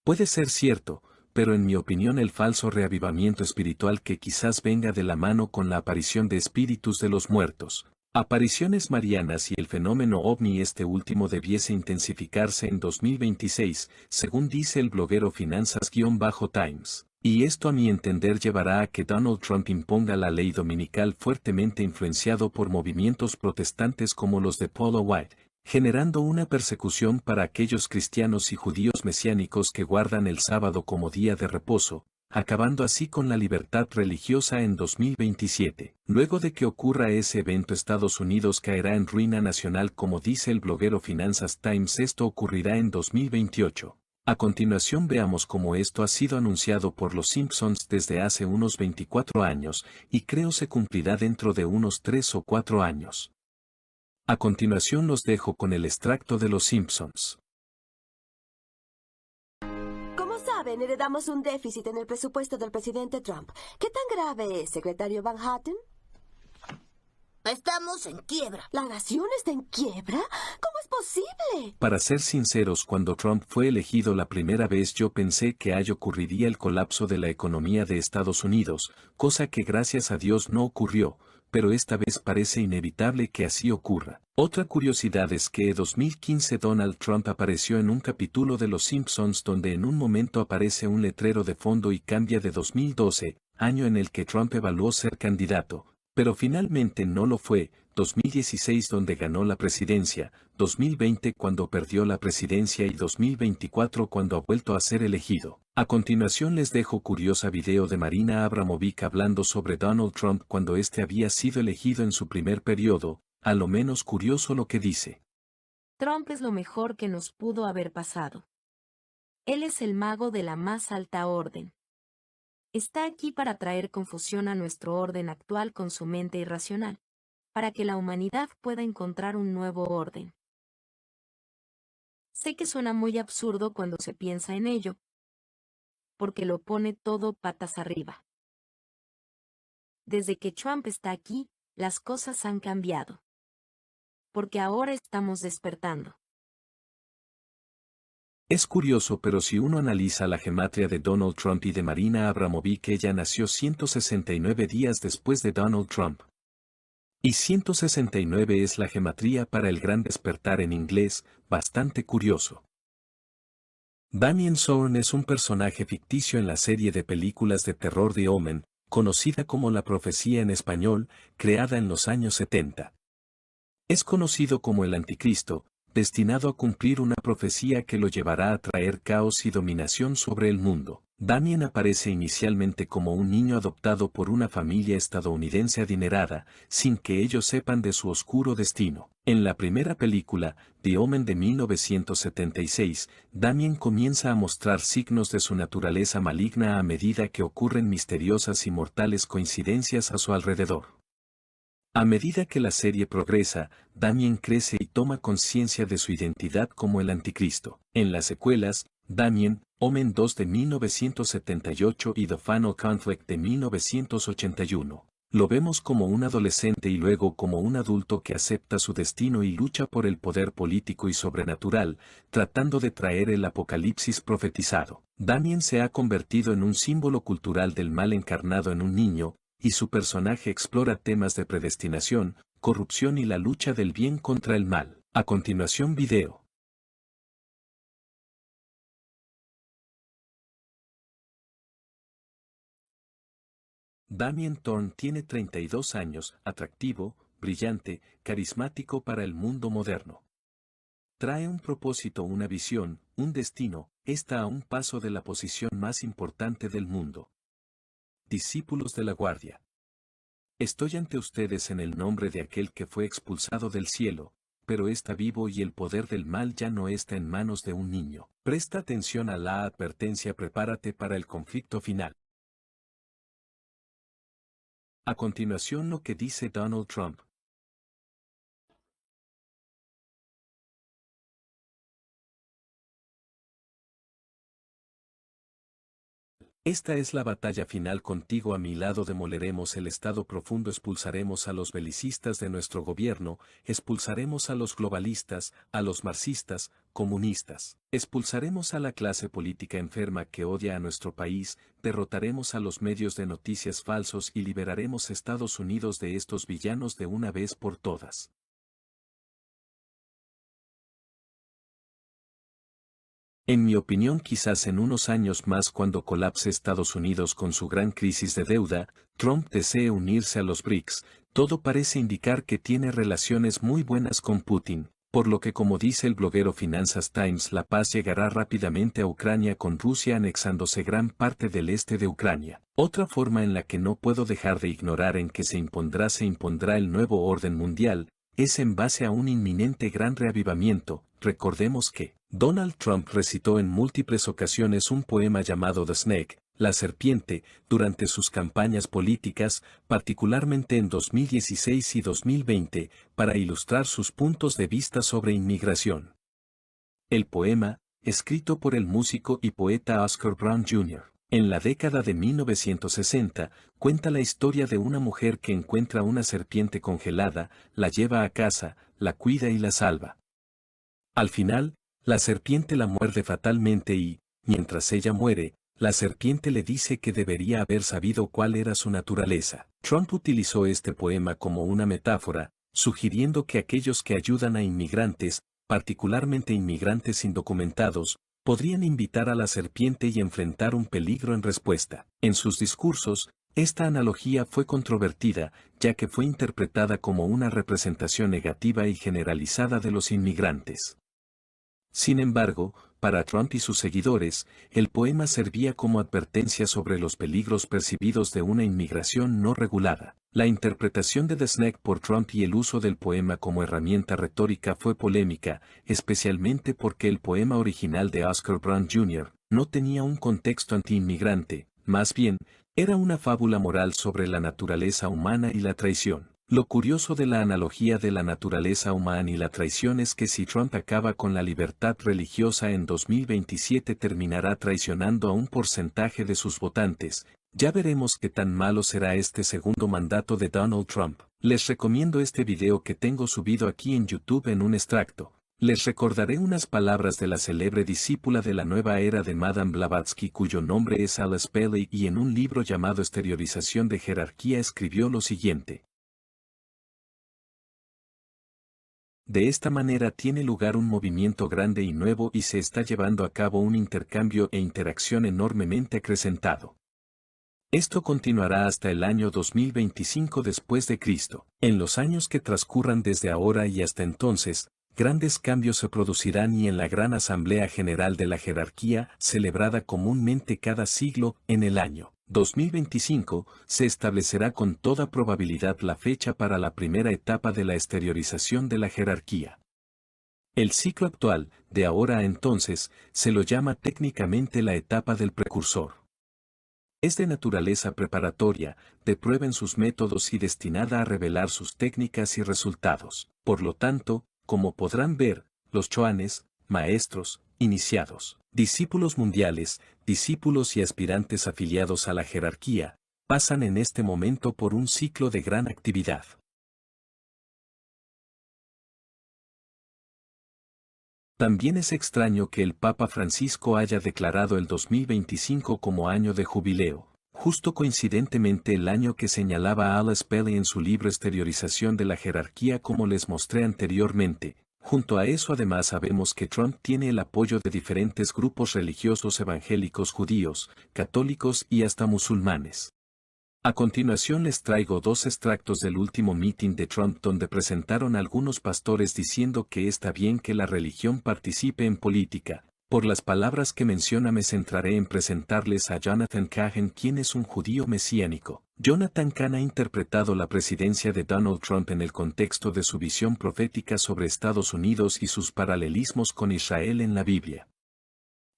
Puede ser cierto, pero en mi opinión el falso reavivamiento espiritual que quizás venga de la mano con la aparición de espíritus de los muertos, apariciones marianas y el fenómeno ovni, este último debiese intensificarse en 2026, según dice el bloguero Finanzas-Times. Y esto a mi entender llevará a que Donald Trump imponga la ley dominical, fuertemente influenciado por movimientos protestantes como los de Paul Howard, generando una persecución para aquellos cristianos y judíos mesiánicos que guardan el sábado como día de reposo, acabando así con la libertad religiosa en 2027. Luego de que ocurra ese evento, Estados Unidos caerá en ruina nacional, como dice el bloguero Finanzas Times. Esto ocurrirá en 2028. A continuación veamos cómo esto ha sido anunciado por los Simpsons desde hace unos 24 años, y creo se cumplirá dentro de unos 3 o 4 años. A continuación los dejo con el extracto de los Simpsons. ¿Cómo sabes saben, heredamos un déficit en el presupuesto del presidente Trump. ¿Qué tan grave es, secretario Van Hatten? Estamos en quiebra. ¿La nación está en quiebra? ¿Cómo es posible? Para ser sinceros, cuando Trump fue elegido la primera vez yo pensé que ahí ocurriría el colapso de la economía de Estados Unidos, cosa que gracias a Dios no ocurrió, pero esta vez parece inevitable que así ocurra. Otra curiosidad es que en 2015 Donald Trump apareció en un capítulo de Los Simpsons donde en un momento aparece un letrero de fondo y cambia de 2012, año en el que Trump evaluó ser candidato. Pero finalmente no lo fue, 2016 donde ganó la presidencia, 2020 cuando perdió la presidencia y 2024 cuando ha vuelto a ser elegido. A continuación les dejo curiosa video de Marina Abramovic hablando sobre Donald Trump cuando este había sido elegido en su primer periodo, a lo menos curioso lo que dice. Trump es lo mejor que nos pudo haber pasado. Él es el mago de la más alta orden. Está aquí para traer confusión a nuestro orden actual con su mente irracional, para que la humanidad pueda encontrar un nuevo orden. Sé que suena muy absurdo cuando se piensa en ello, porque lo pone todo patas arriba. Desde que Trump está aquí, las cosas han cambiado. Porque ahora estamos despertando. Es curioso, pero si uno analiza la gematria de Donald Trump y de Marina Abramovic, ella nació 169 días después de Donald Trump. Y 169 es la gematría para el gran despertar en inglés, bastante curioso. Damien Zorn es un personaje ficticio en la serie de películas de terror The Omen, conocida como La Profecía en español, creada en los años 70. Es conocido como el Anticristo, destinado a cumplir una profecía que lo llevará a traer caos y dominación sobre el mundo. Damien aparece inicialmente como un niño adoptado por una familia estadounidense adinerada, sin que ellos sepan de su oscuro destino. En la primera película, The Omen de 1976, Damien comienza a mostrar signos de su naturaleza maligna a medida que ocurren misteriosas y mortales coincidencias a su alrededor. A medida que la serie progresa, Damien crece y toma conciencia de su identidad como el Anticristo. En las secuelas, Damien, Omen 2 de 1978 y The Final Conflict de 1981, lo vemos como un adolescente y luego como un adulto que acepta su destino y lucha por el poder político y sobrenatural, tratando de traer el apocalipsis profetizado. Damien se ha convertido en un símbolo cultural del mal encarnado en un niño, y su personaje explora temas de predestinación, corrupción y la lucha del bien contra el mal. A continuación video. Damien Thorn tiene 32 años, atractivo, brillante, carismático para el mundo moderno. Trae un propósito, una visión, un destino, está a un paso de la posición más importante del mundo. Discípulos de la Guardia. Estoy ante ustedes en el nombre de aquel que fue expulsado del cielo, pero está vivo y el poder del mal ya no está en manos de un niño. Presta atención a la advertencia, prepárate para el conflicto final. A continuación lo que dice Donald Trump. Esta es la batalla final, contigo a mi lado demoleremos el Estado profundo, expulsaremos a los belicistas de nuestro gobierno, expulsaremos a los globalistas, a los marxistas, comunistas, expulsaremos a la clase política enferma que odia a nuestro país, derrotaremos a los medios de noticias falsos y liberaremos a Estados Unidos de estos villanos de una vez por todas. En mi opinión, quizás en unos años más, cuando colapse Estados Unidos con su gran crisis de deuda, Trump desee unirse a los BRICS. Todo parece indicar que tiene relaciones muy buenas con Putin, por lo que, como dice el bloguero Finanzas Times, la paz llegará rápidamente a Ucrania, con Rusia anexándose gran parte del este de Ucrania. Otra forma en la que no puedo dejar de ignorar en que se impondrá el nuevo orden mundial, es en base a un inminente gran reavivamiento. Recordemos que Donald Trump recitó en múltiples ocasiones un poema llamado The Snake, la serpiente, durante sus campañas políticas, particularmente en 2016 y 2020, para ilustrar sus puntos de vista sobre inmigración. El poema, escrito por el músico y poeta Oscar Brown Jr. En la década de 1960, cuenta la historia de una mujer que encuentra una serpiente congelada, la lleva a casa, la cuida y la salva. Al final, la serpiente la muerde fatalmente y, mientras ella muere, la serpiente le dice que debería haber sabido cuál era su naturaleza. Trump utilizó este poema como una metáfora, sugiriendo que aquellos que ayudan a inmigrantes, particularmente inmigrantes indocumentados, podrían invitar a la serpiente y enfrentar un peligro en respuesta. En sus discursos, esta analogía fue controvertida, ya que fue interpretada como una representación negativa y generalizada de los inmigrantes. Sin embargo, para Trump y sus seguidores, el poema servía como advertencia sobre los peligros percibidos de una inmigración no regulada. La interpretación de The Snake por Trump y el uso del poema como herramienta retórica fue polémica, especialmente porque el poema original de Oscar Brown Jr. no tenía un contexto anti-inmigrante, más bien, era una fábula moral sobre la naturaleza humana y la traición. Lo curioso de la analogía de la naturaleza humana y la traición es que si Trump acaba con la libertad religiosa en 2027 terminará traicionando a un porcentaje de sus votantes. Ya veremos qué tan malo será este segundo mandato de Donald Trump. Les recomiendo este video que tengo subido aquí en YouTube en un extracto. Les recordaré unas palabras de la célebre discípula de la nueva era de Madame Blavatsky cuyo nombre es Alice Bailey y en un libro llamado Exteriorización de Jerarquía escribió lo siguiente. De esta manera tiene lugar un movimiento grande y nuevo y se está llevando a cabo un intercambio e interacción enormemente acrecentado. Esto continuará hasta el año 2025 después de Cristo. En los años que transcurran desde ahora y hasta entonces, grandes cambios se producirán y en la Gran Asamblea General de la Jerarquía, celebrada comúnmente cada siglo, en el año 2025, se establecerá con toda probabilidad la fecha para la primera etapa de la exteriorización de la jerarquía. El ciclo actual, de ahora a entonces, se lo llama técnicamente la etapa del precursor. Es de naturaleza preparatoria, de prueba en sus métodos y destinada a revelar sus técnicas y resultados. Por lo tanto, como podrán ver, los choanes, maestros, iniciados, discípulos mundiales, discípulos y aspirantes afiliados a la jerarquía, pasan en este momento por un ciclo de gran actividad. También es extraño que el Papa Francisco haya declarado el 2025 como año de jubileo, justo coincidentemente el año que señalaba Alice Bailey en su libro Exteriorización de la Jerarquía como les mostré anteriormente. Junto a eso además sabemos que Trump tiene el apoyo de diferentes grupos religiosos evangélicos judíos, católicos y hasta musulmanes. A continuación les traigo dos extractos del último meeting de Trump donde presentaron algunos pastores diciendo que está bien que la religión participe en política. Por las palabras que menciona me centraré en presentarles a Jonathan Cahn, quien es un judío mesiánico. Jonathan Cahn ha interpretado la presidencia de Donald Trump en el contexto de su visión profética sobre Estados Unidos y sus paralelismos con Israel en la Biblia.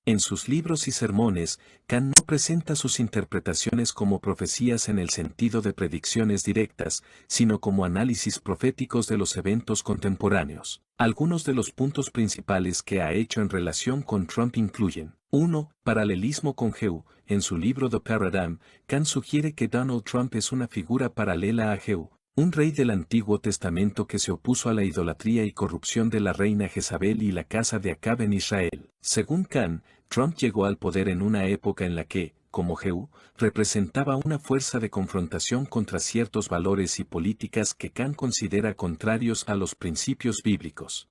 En sus libros y sermones, Cahn no presenta sus interpretaciones como profecías en el sentido de predicciones directas, sino como análisis proféticos de los eventos contemporáneos. Algunos de los puntos principales que ha hecho en relación con Trump incluyen: 1. Paralelismo con Jehú. En su libro The Paradigm, Cahn sugiere que Donald Trump es una figura paralela a Jehú, un rey del Antiguo Testamento que se opuso a la idolatría y corrupción de la reina Jezabel y la casa de Acab en Israel. Según Cahn, Trump llegó al poder en una época en la que, como Jehú, representaba una fuerza de confrontación contra ciertos valores y políticas que Cahn considera contrarios a los principios bíblicos.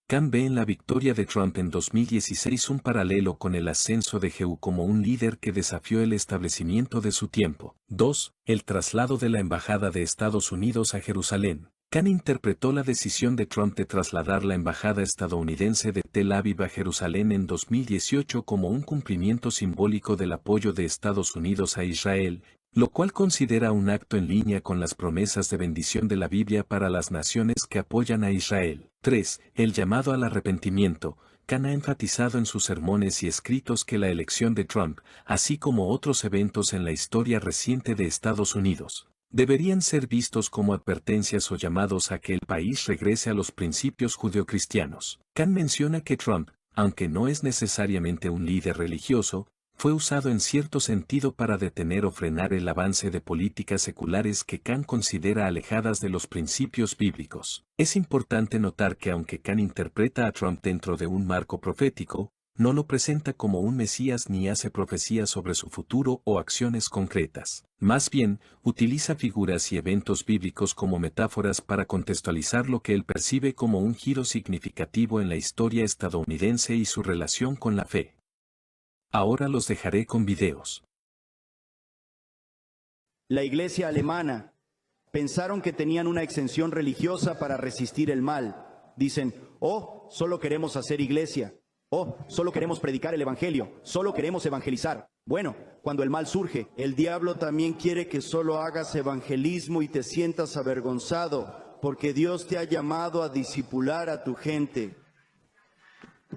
Cahn ve en la victoria de Trump en 2016 un paralelo con el ascenso de Jehú como un líder que desafió el establecimiento de su tiempo. 2. El traslado de la Embajada de Estados Unidos a Jerusalén. Cahn interpretó la decisión de Trump de trasladar la embajada estadounidense de Tel Aviv a Jerusalén en 2018 como un cumplimiento simbólico del apoyo de Estados Unidos a Israel, lo cual considera un acto en línea con las promesas de bendición de la Biblia para las naciones que apoyan a Israel. 3. El llamado al arrepentimiento. Cahn ha enfatizado en sus sermones y escritos que la elección de Trump, así como otros eventos en la historia reciente de Estados Unidos, deberían ser vistos como advertencias o llamados a que el país regrese a los principios judeocristianos. Cahn menciona que Trump, aunque no es necesariamente un líder religioso, fue usado en cierto sentido para detener o frenar el avance de políticas seculares que Kant considera alejadas de los principios bíblicos. Es importante notar que aunque Kant interpreta a Trump dentro de un marco profético, no lo presenta como un mesías ni hace profecías sobre su futuro o acciones concretas. Más bien, utiliza figuras y eventos bíblicos como metáforas para contextualizar lo que él percibe como un giro significativo en la historia estadounidense y su relación con la fe. Ahora los dejaré con videos. La iglesia alemana pensaron que tenían una exención religiosa para resistir el mal. Dicen, oh, solo queremos hacer iglesia. Oh, solo queremos predicar el evangelio. Solo queremos evangelizar. Bueno, cuando el mal surge, el diablo también quiere que solo hagas evangelismo y te sientas avergonzado, porque Dios te ha llamado a discipular a tu gente.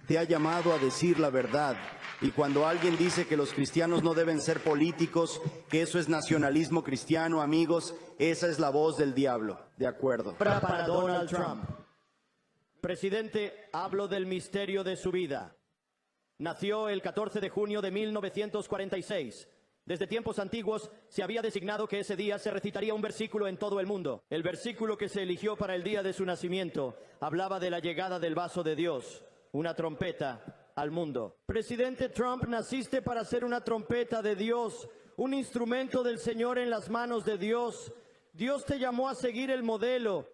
Te ha llamado a decir la verdad. Y cuando alguien dice que los cristianos no deben ser políticos, que eso es nacionalismo cristiano, amigos, esa es la voz del diablo. De acuerdo. Para Donald Trump. Presidente, hablo del misterio de su vida. Nació el 14 de junio de 1946. Desde tiempos antiguos se había designado que ese día se recitaría un versículo en todo el mundo. El versículo que se eligió para el día de su nacimiento hablaba de la llegada del vaso de Dios, una trompeta al mundo. Presidente Trump, naciste para ser una trompeta de Dios, un instrumento del Señor en las manos de Dios. Dios te llamó a seguir el modelo.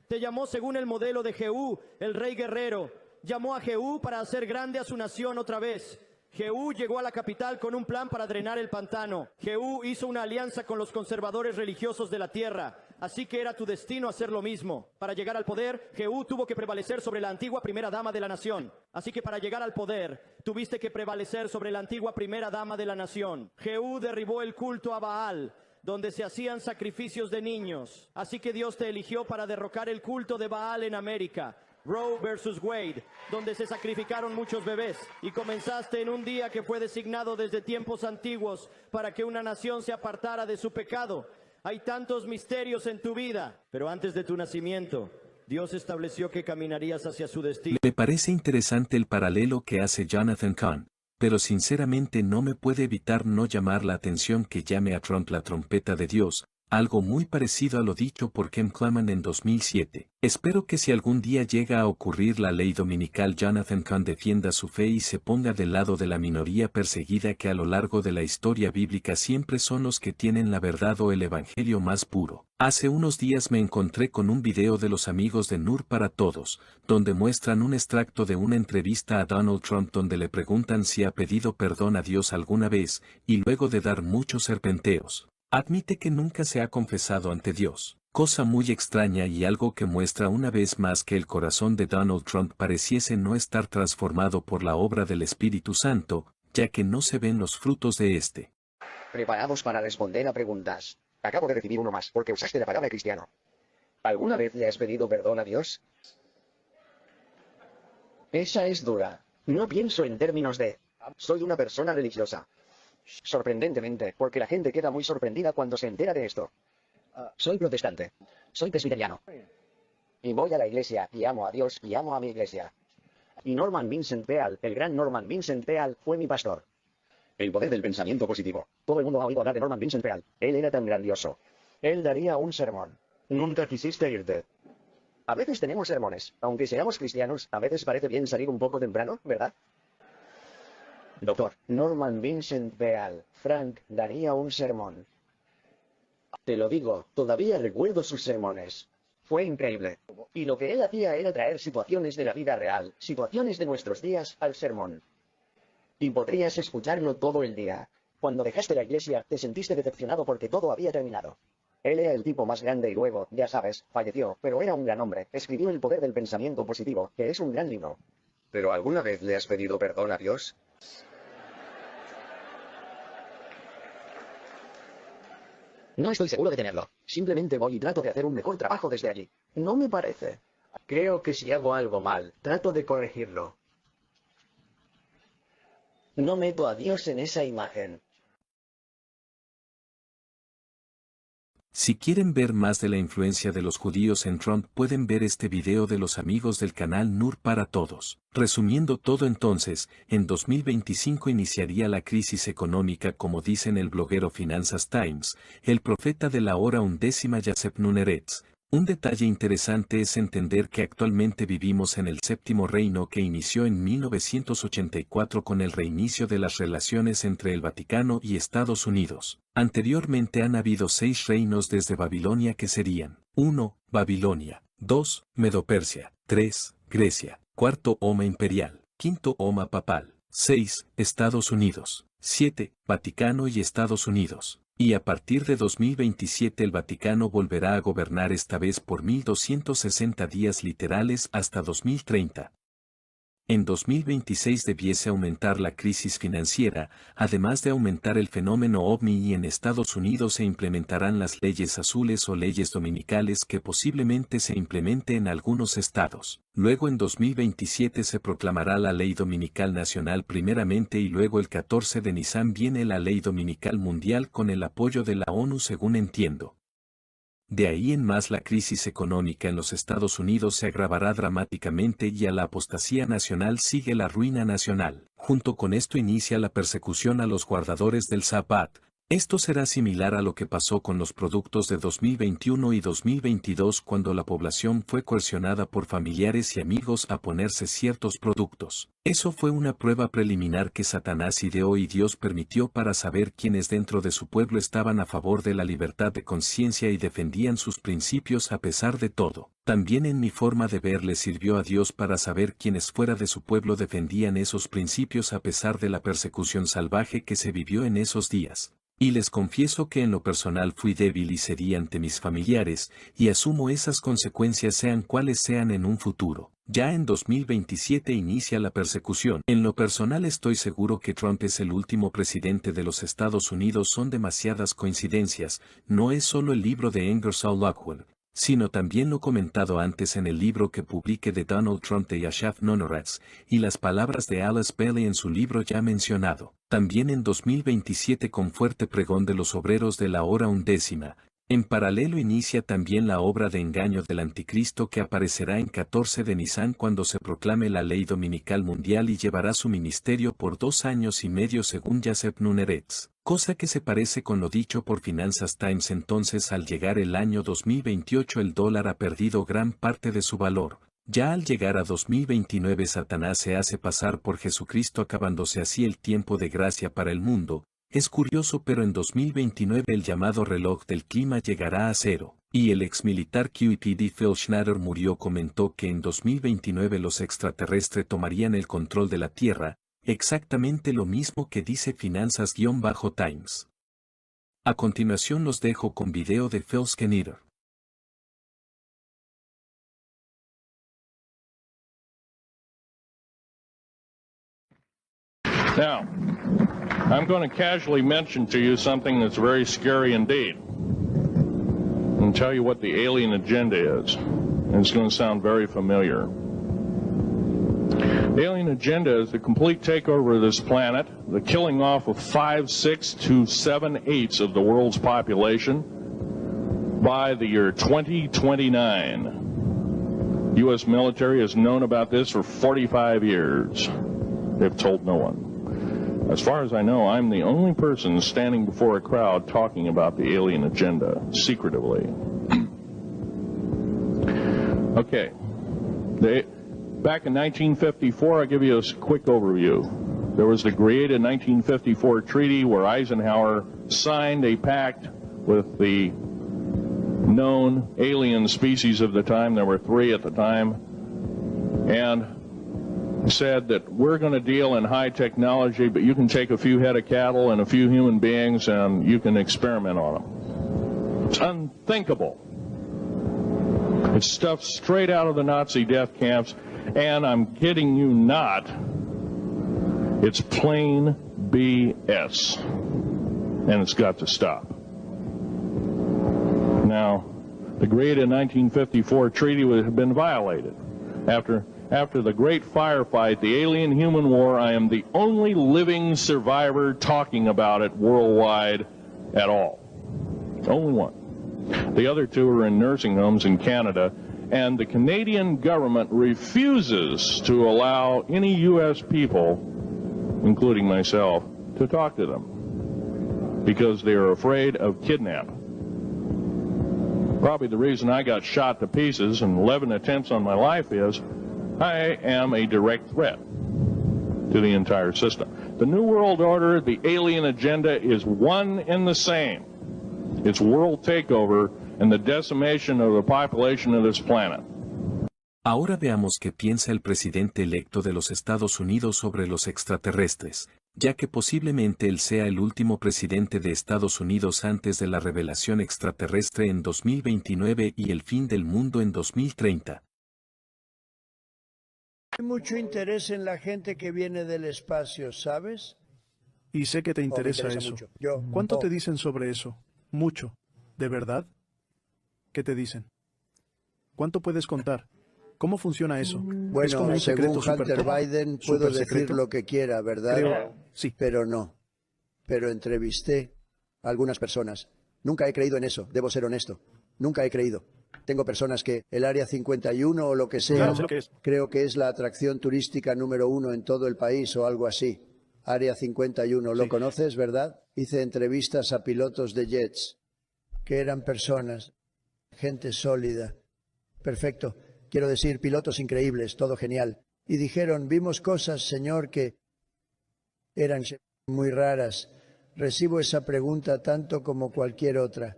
Te llamó según el modelo de Jehú, el rey guerrero. Llamó a Jehú para hacer grande a su nación otra vez. Jehú llegó a la capital con un plan para drenar el pantano. Jehú hizo una alianza con los conservadores religiosos de la tierra. Así que era tu destino hacer lo mismo. Para llegar al poder, Jehú tuvo que prevalecer sobre la antigua primera dama de la nación. Así que para llegar al poder, tuviste que prevalecer sobre la antigua primera dama de la nación. Jehú derribó el culto a Baal, donde se hacían sacrificios de niños. Así que Dios te eligió para derrocar el culto de Baal en América. Roe versus Wade, donde se sacrificaron muchos bebés. Y comenzaste en un día que fue designado desde tiempos antiguos para que una nación se apartara de su pecado. Hay tantos misterios en tu vida, pero antes de tu nacimiento, Dios estableció que caminarías hacia su destino. Me parece interesante el paralelo que hace Jonathan Cahn, pero sinceramente no me puede evitar no llamar la atención que llame a Trump la trompeta de Dios, algo muy parecido a lo dicho por Ken Claman en 2007. Espero que si algún día llega a ocurrir la ley dominical, Jonathan Cahn defienda su fe y se ponga del lado de la minoría perseguida que a lo largo de la historia bíblica siempre son los que tienen la verdad o el evangelio más puro. Hace unos días me encontré con un video de los amigos de Nur para Todos, donde muestran un extracto de una entrevista a Donald Trump donde le preguntan si ha pedido perdón a Dios alguna vez, y luego de dar muchos serpenteos, admite que nunca se ha confesado ante Dios, cosa muy extraña y algo que muestra una vez más que el corazón de Donald Trump pareciese no estar transformado por la obra del Espíritu Santo, ya que no se ven los frutos de este. Preparados para responder a preguntas. Acabo de recibir uno más porque usaste la palabra cristiano. ¿Alguna vez le has pedido perdón a Dios? Esa es dura. No pienso en términos de soy una persona religiosa. Sorprendentemente, porque la gente queda muy sorprendida cuando se entera de esto. Soy protestante. Soy presbiteriano. Y voy a la iglesia, y amo a Dios, y amo a mi iglesia. Y Norman Vincent Peale, el gran Norman Vincent Peale, fue mi pastor. El poder del pensamiento positivo. Todo el mundo ha oído hablar de Norman Vincent Peale. Él era tan grandioso. Él daría un sermón. Nunca quisiste irte. A veces tenemos sermones. Aunque seamos cristianos, a veces parece bien salir un poco temprano, ¿verdad? Doctor, Norman Vincent Peale, Frank, daría un sermón. Te lo digo, todavía recuerdo sus sermones. Fue increíble. Y lo que él hacía era traer situaciones de la vida real, situaciones de nuestros días, al sermón. Y podrías escucharlo todo el día. Cuando dejaste la iglesia, te sentiste decepcionado porque todo había terminado. Él era el tipo más grande y luego, ya sabes, falleció, pero era un gran hombre. Escribió El poder del pensamiento positivo, que es un gran libro. ¿Pero alguna vez le has pedido perdón a Dios? No estoy seguro de tenerlo. Simplemente voy y trato de hacer un mejor trabajo desde allí. No me parece. Creo que si hago algo mal, trato de corregirlo. No meto a Dios en esa imagen. Si quieren ver más de la influencia de los judíos en Trump, pueden ver este video de los amigos del canal Nur para Todos. Resumiendo todo entonces, en 2025 iniciaría la crisis económica como dicen el bloguero Finanzas Times, el profeta de la hora undécima Yasef Nuneretz. Un detalle interesante es entender que actualmente vivimos en el séptimo reino que inició en 1984 con el reinicio de las relaciones entre el Vaticano y Estados Unidos. Anteriormente han habido 6 reinos desde Babilonia que serían 1. Babilonia, 2. Medopersia, 3. Grecia, 4. Oma imperial, 5. Oma papal, 6. Estados Unidos, 7. Vaticano y Estados Unidos. Y a partir de 2027 el Vaticano volverá a gobernar esta vez por 1260 días literales hasta 2030. En 2026 debiese aumentar la crisis financiera, además de aumentar el fenómeno OVNI y en Estados Unidos se implementarán las leyes azules o leyes dominicales que posiblemente se implemente en algunos estados. Luego en 2027 se proclamará la Ley Dominical Nacional primeramente y luego el 14 de Nisan viene la Ley Dominical Mundial con el apoyo de la ONU según entiendo. De ahí en más la crisis económica en los Estados Unidos se agravará dramáticamente y a la apostasía nacional sigue la ruina nacional. Junto con esto inicia la persecución a los guardadores del Sabbat. Esto será similar a lo que pasó con los productos de 2021 y 2022 cuando la población fue coercionada por familiares y amigos a ponerse ciertos productos. Eso fue una prueba preliminar que Satanás ideó y Dios permitió para saber quiénes dentro de su pueblo estaban a favor de la libertad de conciencia y defendían sus principios a pesar de todo. También en mi forma de ver le sirvió a Dios para saber quiénes fuera de su pueblo defendían esos principios a pesar de la persecución salvaje que se vivió en esos días. Y les confieso que en lo personal fui débil y cedí ante mis familiares, y asumo esas consecuencias sean cuales sean en un futuro. Ya en 2027 inicia la persecución. En lo personal estoy seguro que Trump es el último presidente de los Estados Unidos. Son demasiadas coincidencias, no es solo el libro de Ingersoll Rockwell, sino también lo comentado antes en el libro que publiqué de Donald Trump de Yasef Nuneretz, y las palabras de Alice Bailey en su libro ya mencionado. También en 2027 con fuerte pregón de los obreros de la hora undécima. En paralelo inicia también la obra de engaño del anticristo que aparecerá en 14 de Nisan cuando se proclame la ley dominical mundial y llevará su ministerio por 2 años y medio según Yasef Nuneretz. Cosa que se parece con lo dicho por Finanzas Times. Entonces al llegar el año 2028 el dólar ha perdido gran parte de su valor. Ya al llegar a 2029 Satanás se hace pasar por Jesucristo acabándose así el tiempo de gracia para el mundo. Es curioso pero en 2029 el llamado reloj del clima llegará a 0. Y el exmilitar QEPD Phil Schneider murió. Comentó que en 2029 los extraterrestres tomarían el control de la Tierra. Exactamente lo mismo que dice Finanzas-Times. A continuación los dejo con video de Phil Schneider. Now, I'm going to casually mention to you something that's very scary indeed, and tell you what the alien agenda is. And it's going to sound very familiar. The alien agenda is the complete takeover of this planet, the killing off of 5, 6 to 7/8 of the world's population by the year 2029. U.S. military has known about this for 45 years. They've told no one. As far as I know, I'm the only person standing before a crowd talking about the alien agenda, secretively. Okay. Back in 1954, I'll give you a quick overview. There was the created 1954 treaty where Eisenhower signed a pact with the known alien species of the time. There were 3 at the time. And said that we're going to deal in high technology, but you can take a few head of cattle and a few human beings and you can experiment on them. It's unthinkable. It's stuff straight out of the Nazi death camps, and I'm kidding you not, it's plain BS, and it's got to stop. Now, the created 1954 treaty would have been violated. After the great firefight, the alien-human war, I am the only living survivor talking about it worldwide at all. Only one. The other two are in nursing homes in Canada, and the Canadian government refuses to allow any U.S. people, including myself, to talk to them because they are afraid of kidnap. Probably the reason I got shot to pieces and 11 attempts on my life is I am a direct threat to the entire system. The New World Order, the alien agenda is one and the same. It's world takeover and the decimation of the population of this planet. Ahora veamos qué piensa el presidente electo de los Estados Unidos sobre los extraterrestres, ya que posiblemente él sea el último presidente de Estados Unidos antes de la revelación extraterrestre en 2029 y el fin del mundo en 2030. Hay mucho interés en la gente que viene del espacio, ¿sabes? Y sé que te interesa eso. Mucho. ¿Cuánto te dicen sobre eso? Mucho. ¿De verdad? ¿Qué te dicen? ¿Cuánto puedes contar? ¿Cómo funciona eso? Bueno, ¿Es como un según secreto Hunter Biden, puedo decir lo que quiera, ¿verdad? Sí. Pero no. Pero entrevisté a algunas personas. Nunca he creído en eso, debo ser honesto. Nunca he creído. Tengo personas que el Área 51 o lo que sea, Claro, sé lo que es. creo que es la atracción turística número 1 en todo el país o algo así. Área 51, ¿lo conoces, verdad? Hice entrevistas a pilotos de jets, que eran personas, gente sólida. Perfecto. Quiero decir, pilotos increíbles, todo genial. Y dijeron, vimos cosas, señor, que eran muy raras. Recibo esa pregunta tanto como cualquier otra.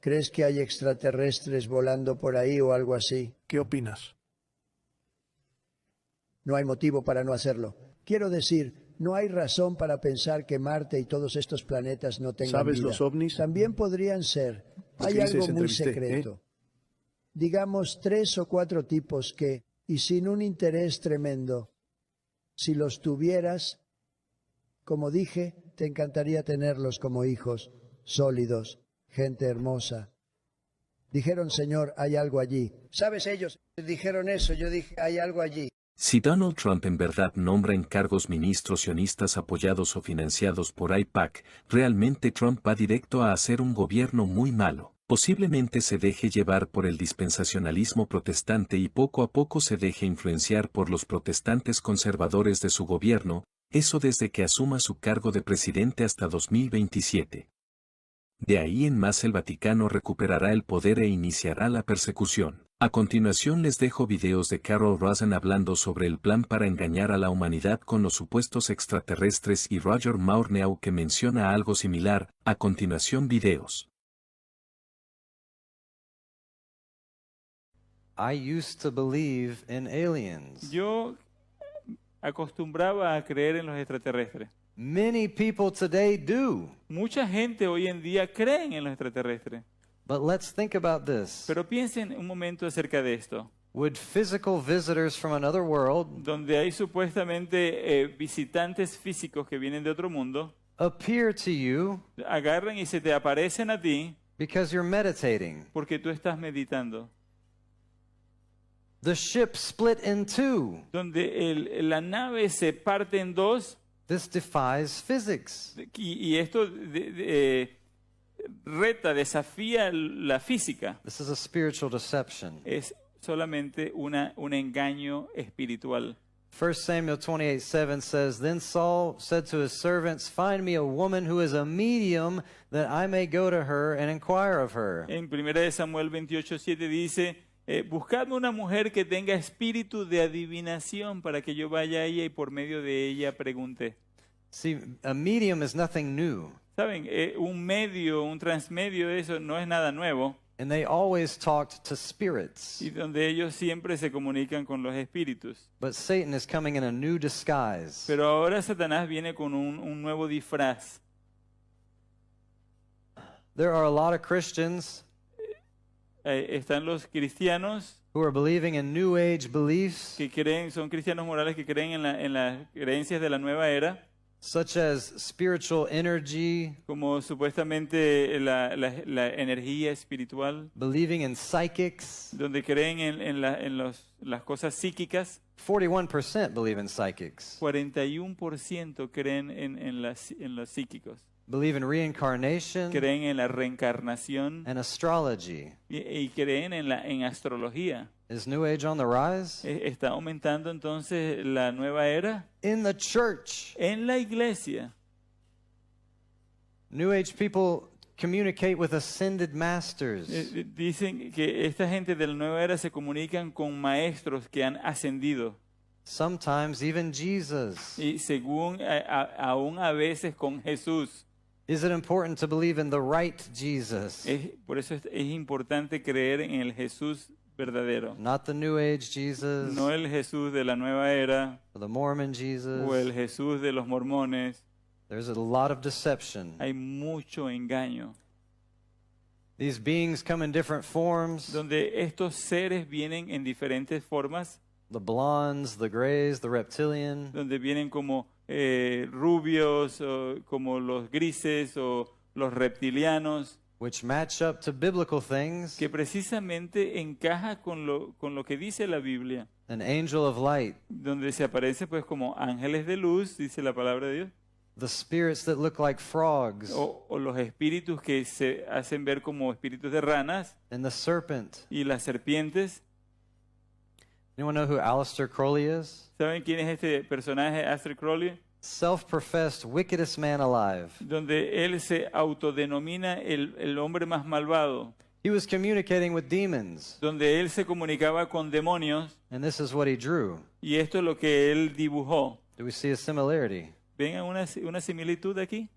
¿Crees que hay extraterrestres volando por ahí o algo así? ¿Qué opinas? No hay motivo para no hacerlo. Quiero decir, no hay razón para pensar que Marte y todos estos planetas no tengan ¿Sabes vida. los ovnis? También podrían ser. Pues, Hay ¿qué algo dices? muy Entrevisté, secreto. Digamos 3 o 4 tipos que, y sin un interés tremendo, si los tuvieras, como dije, te encantaría tenerlos como hijos, sólidos, gente hermosa. Dijeron, Señor, hay algo allí. ¿Sabes? Ellos dijeron eso, yo dije, hay algo allí. Si Donald Trump en verdad nombra en cargos ministros sionistas apoyados o financiados por AIPAC, realmente Trump va directo a hacer un gobierno muy malo. Posiblemente se deje llevar por el dispensacionalismo protestante y poco a poco se deje influenciar por los protestantes conservadores de su gobierno, eso desde que asuma su cargo de presidente hasta 2027. De ahí en más el Vaticano recuperará el poder e iniciará la persecución. A continuación les dejo videos de Carol Rosen hablando sobre el plan para engañar a la humanidad con los supuestos extraterrestres y Roger Maurnau que menciona algo similar. A continuación videos. I used to believe in aliens. Yo acostumbraba a creer en los extraterrestres. Many people today do. Mucha gente hoy en día cree en los extraterrestres. But let's think about this. Pero piensen un momento acerca de esto. Would physical visitors from another world, donde hay supuestamente visitantes físicos que vienen de otro mundo, appear to you agarran y se te aparecen a ti because you're meditating? Porque tú estás meditando. The ship split in two. Donde la nave se parte en dos. This defies physics. Y esto reta, desafía la física. This is a spiritual deception. Es solamente un engaño espiritual. 1 Samuel 28:7 says, Then Saul said to his servants, Find me a woman who is a medium, that I may go to her and inquire of her. En 1 Samuel 28:7 dice, buscadme una mujer que tenga espíritu de adivinación para que yo vaya a ella y por medio de ella pregunte. See, a medium is nothing new. Saben, un medio, un transmedio de eso no es nada nuevo. And they always talked to spirits. Y donde ellos siempre se comunican con los espíritus. But Satan is coming in a new disguise. Pero ahora Satanás viene con un nuevo disfraz. There are a lot of Christians están los cristianos who are believing in New Age beliefs, que creen, son cristianos morales que creen en las creencias de la nueva era, such as spiritual energy, como supuestamente la energía espiritual, believing in psychics, donde creen en las cosas psíquicas. 41% believe in psychics. 41% creen en los psíquicos. believe in reincarnation, creen en la reencarnación and astrology. y creen en astrología. Is New Age on the rise? ¿Está aumentando entonces la nueva era? In the church. En la iglesia. New Age people communicate with ascended masters. Dicen que esta gente de la nueva era se comunican con maestros que han ascendido. Sometimes even Jesus. Y según aún a veces con Jesús. Is it important to believe in the right Jesus? Por eso es importante creer en el Jesús verdadero. Not the New Age Jesus. No el Jesús de la nueva era. Or the Mormon Jesus. O el Jesús de los mormones. There's a lot of deception. Hay mucho engaño. These beings come in different forms. Donde estos seres vienen en diferentes formas. The blondes, the grays, the reptilian. Donde vienen como rubios, o como los grises o los reptilianos. Which match up to biblical things. Que precisamente encaja con lo que dice la Biblia. An angel of light. Donde se aparece pues como ángeles de luz, dice la palabra de Dios. The spirits that look like frogs. O los espíritus que se hacen ver como espíritus de ranas. And the serpent. Y las serpientes. Anyone know who Aleister Crowley is? ¿Saben quién es este personaje, Aleister Crowley? Self-professed wickedest man alive. Donde él se autodenomina el hombre más malvado. He was communicating with demons. Donde él se comunicaba con demonios. And this is what he drew. Y esto es lo que él dibujó. Do we see a similarity? ¿Ven una similitud aquí?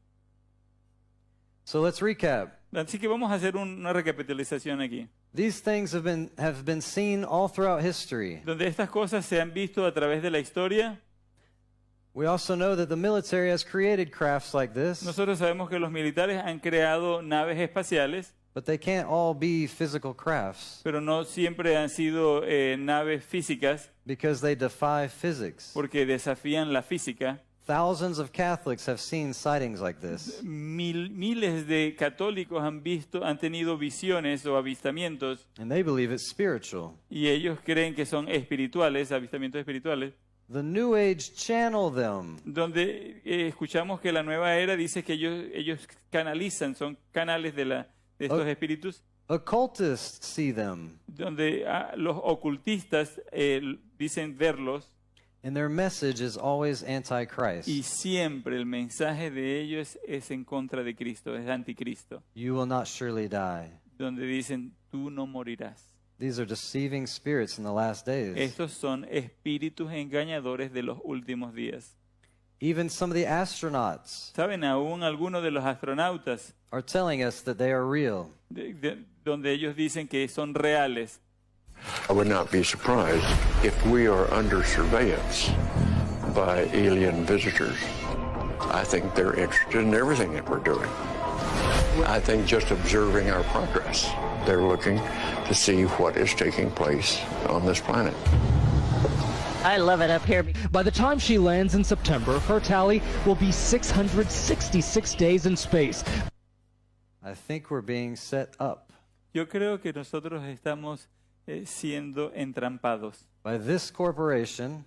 So let's recap. Así que vamos a hacer una recapitalización aquí. These things have been seen all throughout history. Donde estas cosas se han visto a través de la historia. We also know that the military has created crafts like this. Nosotros sabemos que los militares han creado naves espaciales. But they can't all be physical crafts. Pero no siempre han sido naves físicas. Because they defy physics. Porque desafían la física. Thousands of Catholics have seen sightings like this. Miles de católicos han tenido visiones o avistamientos. And they believe it's spiritual. Y ellos creen que son espirituales, avistamientos espirituales. The New Age channel them. Donde escuchamos que la nueva era dice que ellos canalizan, son canales de estos espíritus. Occultists see them. Donde los ocultistas dicen verlos. And their message is always anti-Christ. Y siempre el mensaje de ellos es en contra de Cristo, es anticristo. You will not surely die. Donde dicen, tú no morirás. These are deceiving spirits in the last days. Estos son espíritus engañadores de los últimos días. Even some of the astronauts. Saben, aún algunos de los astronautas are telling us that they are real. Donde ellos dicen que son reales. I would not be surprised if we are under surveillance by alien visitors. I think they're interested in everything that we're doing. I think just observing our progress, they're looking to see what is taking place on this planet. I love it up here. By the time she lands in September, her tally will be 666 days in space. I think we're being set up. Yo creo que nosotros estamos siendo entrampados. By this corporation,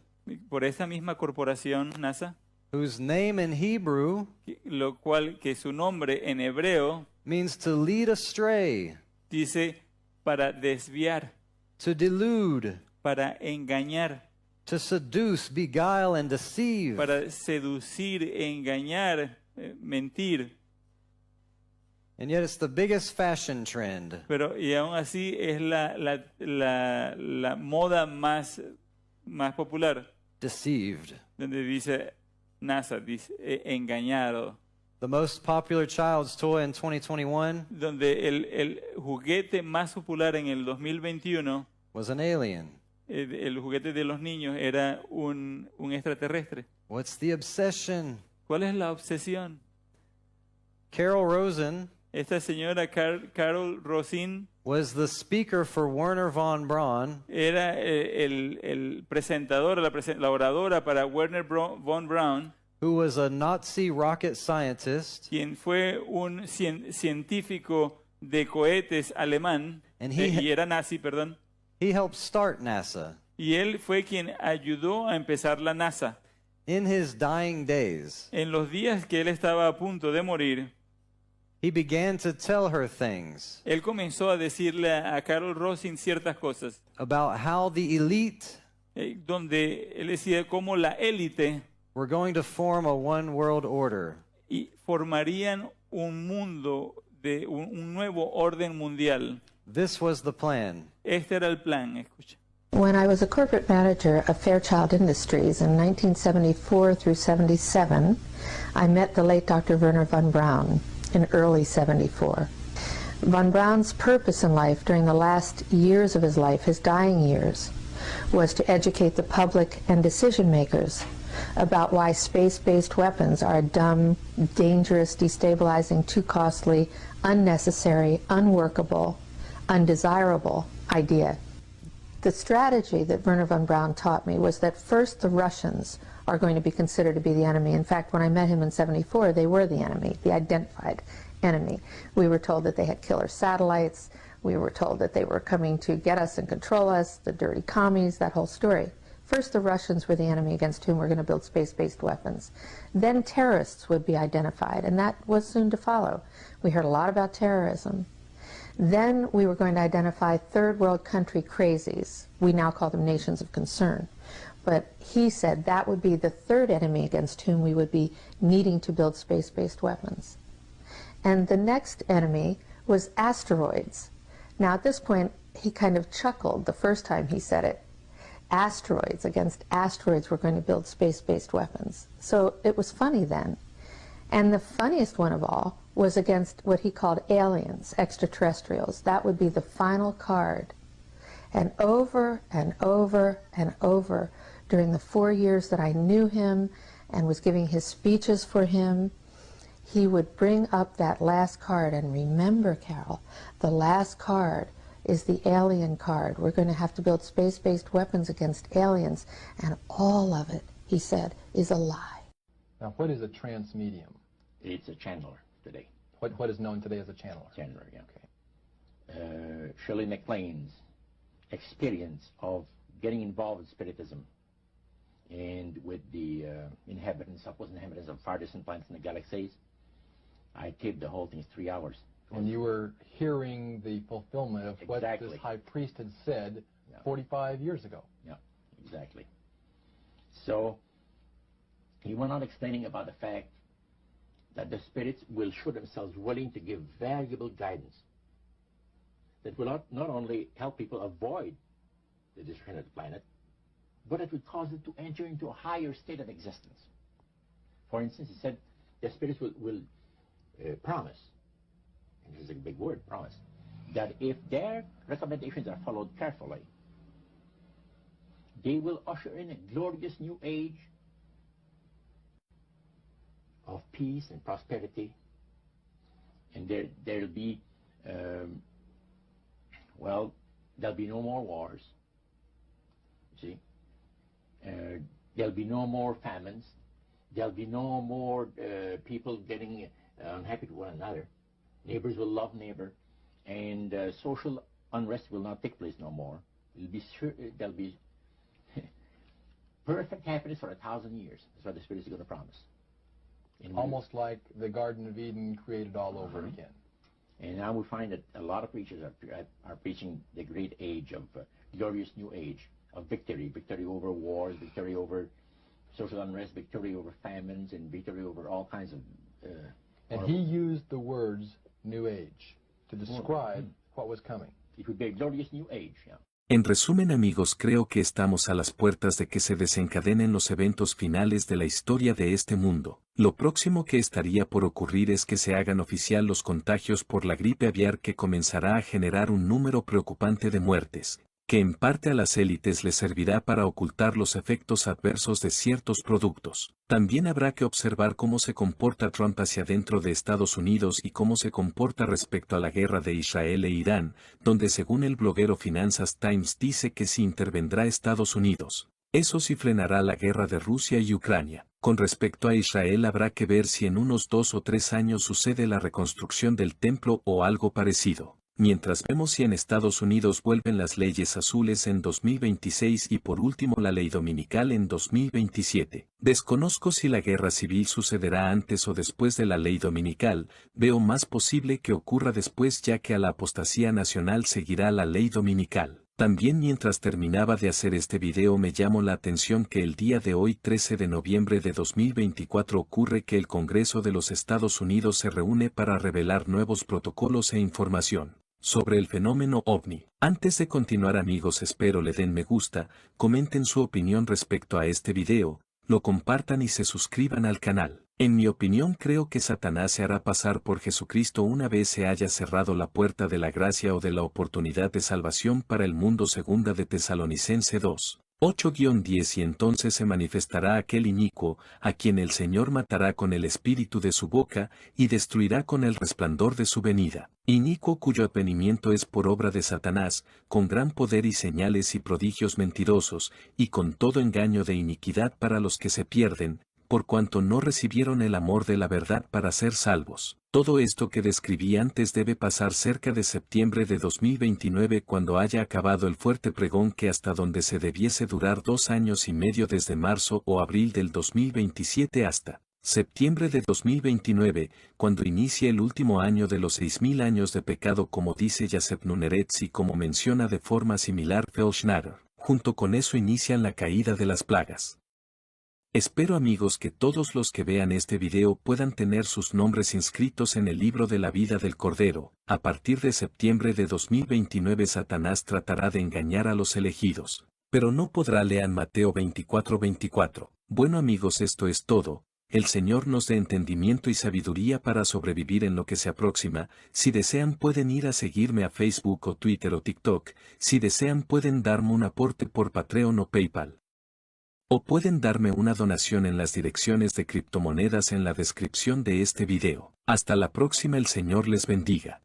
por esta misma corporación NASA, whose name in Hebrew, lo cual que su nombre en hebreo means to lead astray, dice para desviar, to delude, para engañar, to seduce, beguile and deceive, para seducir, engañar, mentir. And yet it's the biggest fashion trend. Pero y aún así es la moda más popular. Deceived. Donde dice NASA, dice engañado. The most popular child's toy in 2021. Donde el juguete más popular en el 2021 was an alien. El juguete de los niños era un extraterrestre. What's the obsession? ¿Cuál es la obsesión? Carol Rosen. Esta señora Carol Rosin was the speaker for Wernher von Braun. Era el presentador, la oradora para Wernher von Braun. Who was a Nazi rocket scientist. Quien fue un científico de cohetes alemán. Y era nazi, perdón. He helped start NASA. Y él fue quien ayudó a empezar la NASA. in his dying days, en los días que él estaba a punto de morir, he began to tell her things él comenzó a decirle a Carol Rosin ciertas cosas, about how the elite donde él decía cómo la élite were going to form a one world order. y formarían un mundo de un nuevo orden mundial. This was the plan. Este era el plan, escucha. When I was a corporate manager of Fairchild Industries in 1974 through 77, I met the late Dr. Werner von Braun in early 74. Von Braun's purpose in life during the last years of his life, his dying years, was to educate the public and decision makers about why space-based weapons are a dumb, dangerous, destabilizing, too costly, unnecessary, unworkable, undesirable idea. The strategy that Werner von Braun taught me was that first the Russians are going to be considered to be the enemy. In fact, when I met him in 74, they were the enemy, the identified enemy. We were told that they had killer satellites. We were told that they were coming to get us and control us, the dirty commies, that whole story. First, the Russians were the enemy against whom we're going to build space-based weapons. Then terrorists would be identified, and that was soon to follow. We heard a lot about terrorism. Then we were going to identify third world country crazies. We now call them nations of concern. But he said that would be the third enemy against whom we would be needing to build space-based weapons. And the next enemy was asteroids. Now at this point, he kind of chuckled the first time he said it. Asteroids, against asteroids, we're going to build space-based weapons. So it was funny then. And the funniest one of all was against what he called aliens, extraterrestrials. That would be the final card. And over and over and over, during the 4 years that I knew him and was giving his speeches for him, he would bring up that last card. And remember, Carol, the last card is the alien card. We're going to have to build space-based weapons against aliens. And all of it, he said, is a lie. Now, what is a transmedium? It's a channeler today. What is known today as a channeler? Channeler, yeah. Okay. Shirley MacLaine's experience of getting involved in spiritism and with the supposed inhabitants of far distant planets in the galaxies, I taped the whole thing 3 hours. And you were hearing the fulfillment of what this high priest had said 45 years ago. Yeah, exactly. So he went on explaining about the fact that the spirits will show themselves willing to give valuable guidance that will not only help people avoid the destruction of the planet, but it would cause it to enter into a higher state of existence. For instance, he said the spirits will promise, and this is a big word, promise, that if their recommendations are followed carefully, they will usher in a glorious new age of peace and prosperity, and there'll be there'll be no more wars. You see, there'll be no more famines. There'll be no more people getting unhappy with one another. Neighbors will love neighbor, and social unrest will not take place no more. There'll be perfect happiness for 1,000 years. That's what the Spirit is going to promise. Almost like the Garden of Eden created all over again. And now we find that a lot of preachers are preaching the great age of glorious new age of victory over wars, victory over social unrest, victory over famines, and victory over all kinds of... and he used the words New Age to describe what was coming. It would be a glorious new age, yeah. En resumen, amigos, creo que estamos a las puertas de que se desencadenen los eventos finales de la historia de este mundo. Lo próximo que estaría por ocurrir es que se hagan oficial los contagios por la gripe aviar, que comenzará a generar un número preocupante de muertes, que en parte a las élites les servirá para ocultar los efectos adversos de ciertos productos. También habrá que observar cómo se comporta Trump hacia dentro de Estados Unidos y cómo se comporta respecto a la guerra de Israel e Irán, donde según el bloguero Finanzas Times dice que si intervendrá Estados Unidos, eso sí frenará la guerra de Rusia y Ucrania. Con respecto a Israel, habrá que ver si en unos 2 o 3 años sucede la reconstrucción del templo o algo parecido. mientras vemos si en Estados Unidos vuelven las leyes azules en 2026 y por último la ley dominical en 2027. Desconozco si la guerra civil sucederá antes o después de la ley dominical, veo más posible que ocurra después ya que a la apostasía nacional seguirá la ley dominical. También mientras terminaba de hacer este video me llamó la atención que el día de hoy 13 de noviembre de 2024 ocurre que el Congreso de los Estados Unidos se reúne para revelar nuevos protocolos e información sobre el fenómeno OVNI. Antes de continuar amigos espero le den me gusta, comenten su opinión respecto a este video, lo compartan y se suscriban al canal. En mi opinión creo que Satanás se hará pasar por Jesucristo una vez se haya cerrado la puerta de la gracia o de la oportunidad de salvación para el mundo. Segunda de Tesalonicense 2. 8-10 y entonces se manifestará aquel inicuo, a quien el Señor matará con el espíritu de su boca, y destruirá con el resplandor de su venida. Inicuo cuyo advenimiento es por obra de Satanás, con gran poder y señales y prodigios mentirosos, y con todo engaño de iniquidad para los que se pierden, por cuanto no recibieron el amor de la verdad para ser salvos. Todo esto que describí antes debe pasar cerca de septiembre de 2029 cuando haya acabado el fuerte pregón que hasta donde se debiese durar 2 años y medio desde marzo o abril del 2027 hasta septiembre de 2029, cuando inicie el último año de los 6000 años de pecado como dice Yasef Nuneretz y como menciona de forma similar Felschnatter. Junto con eso inician la caída de las plagas. Espero amigos que todos los que vean este video puedan tener sus nombres inscritos en el libro de la vida del Cordero. A partir de septiembre de 2029 Satanás tratará de engañar a los elegidos, pero no podrá. Lean Mateo 24:24. Bueno amigos, esto es todo. El Señor nos dé entendimiento y sabiduría para sobrevivir en lo que se aproxima. Si desean pueden ir a seguirme a Facebook o Twitter o TikTok. Si desean pueden darme un aporte por Patreon o PayPal. O pueden darme una donación en las direcciones de criptomonedas en la descripción de este video. Hasta la próxima, el Señor les bendiga.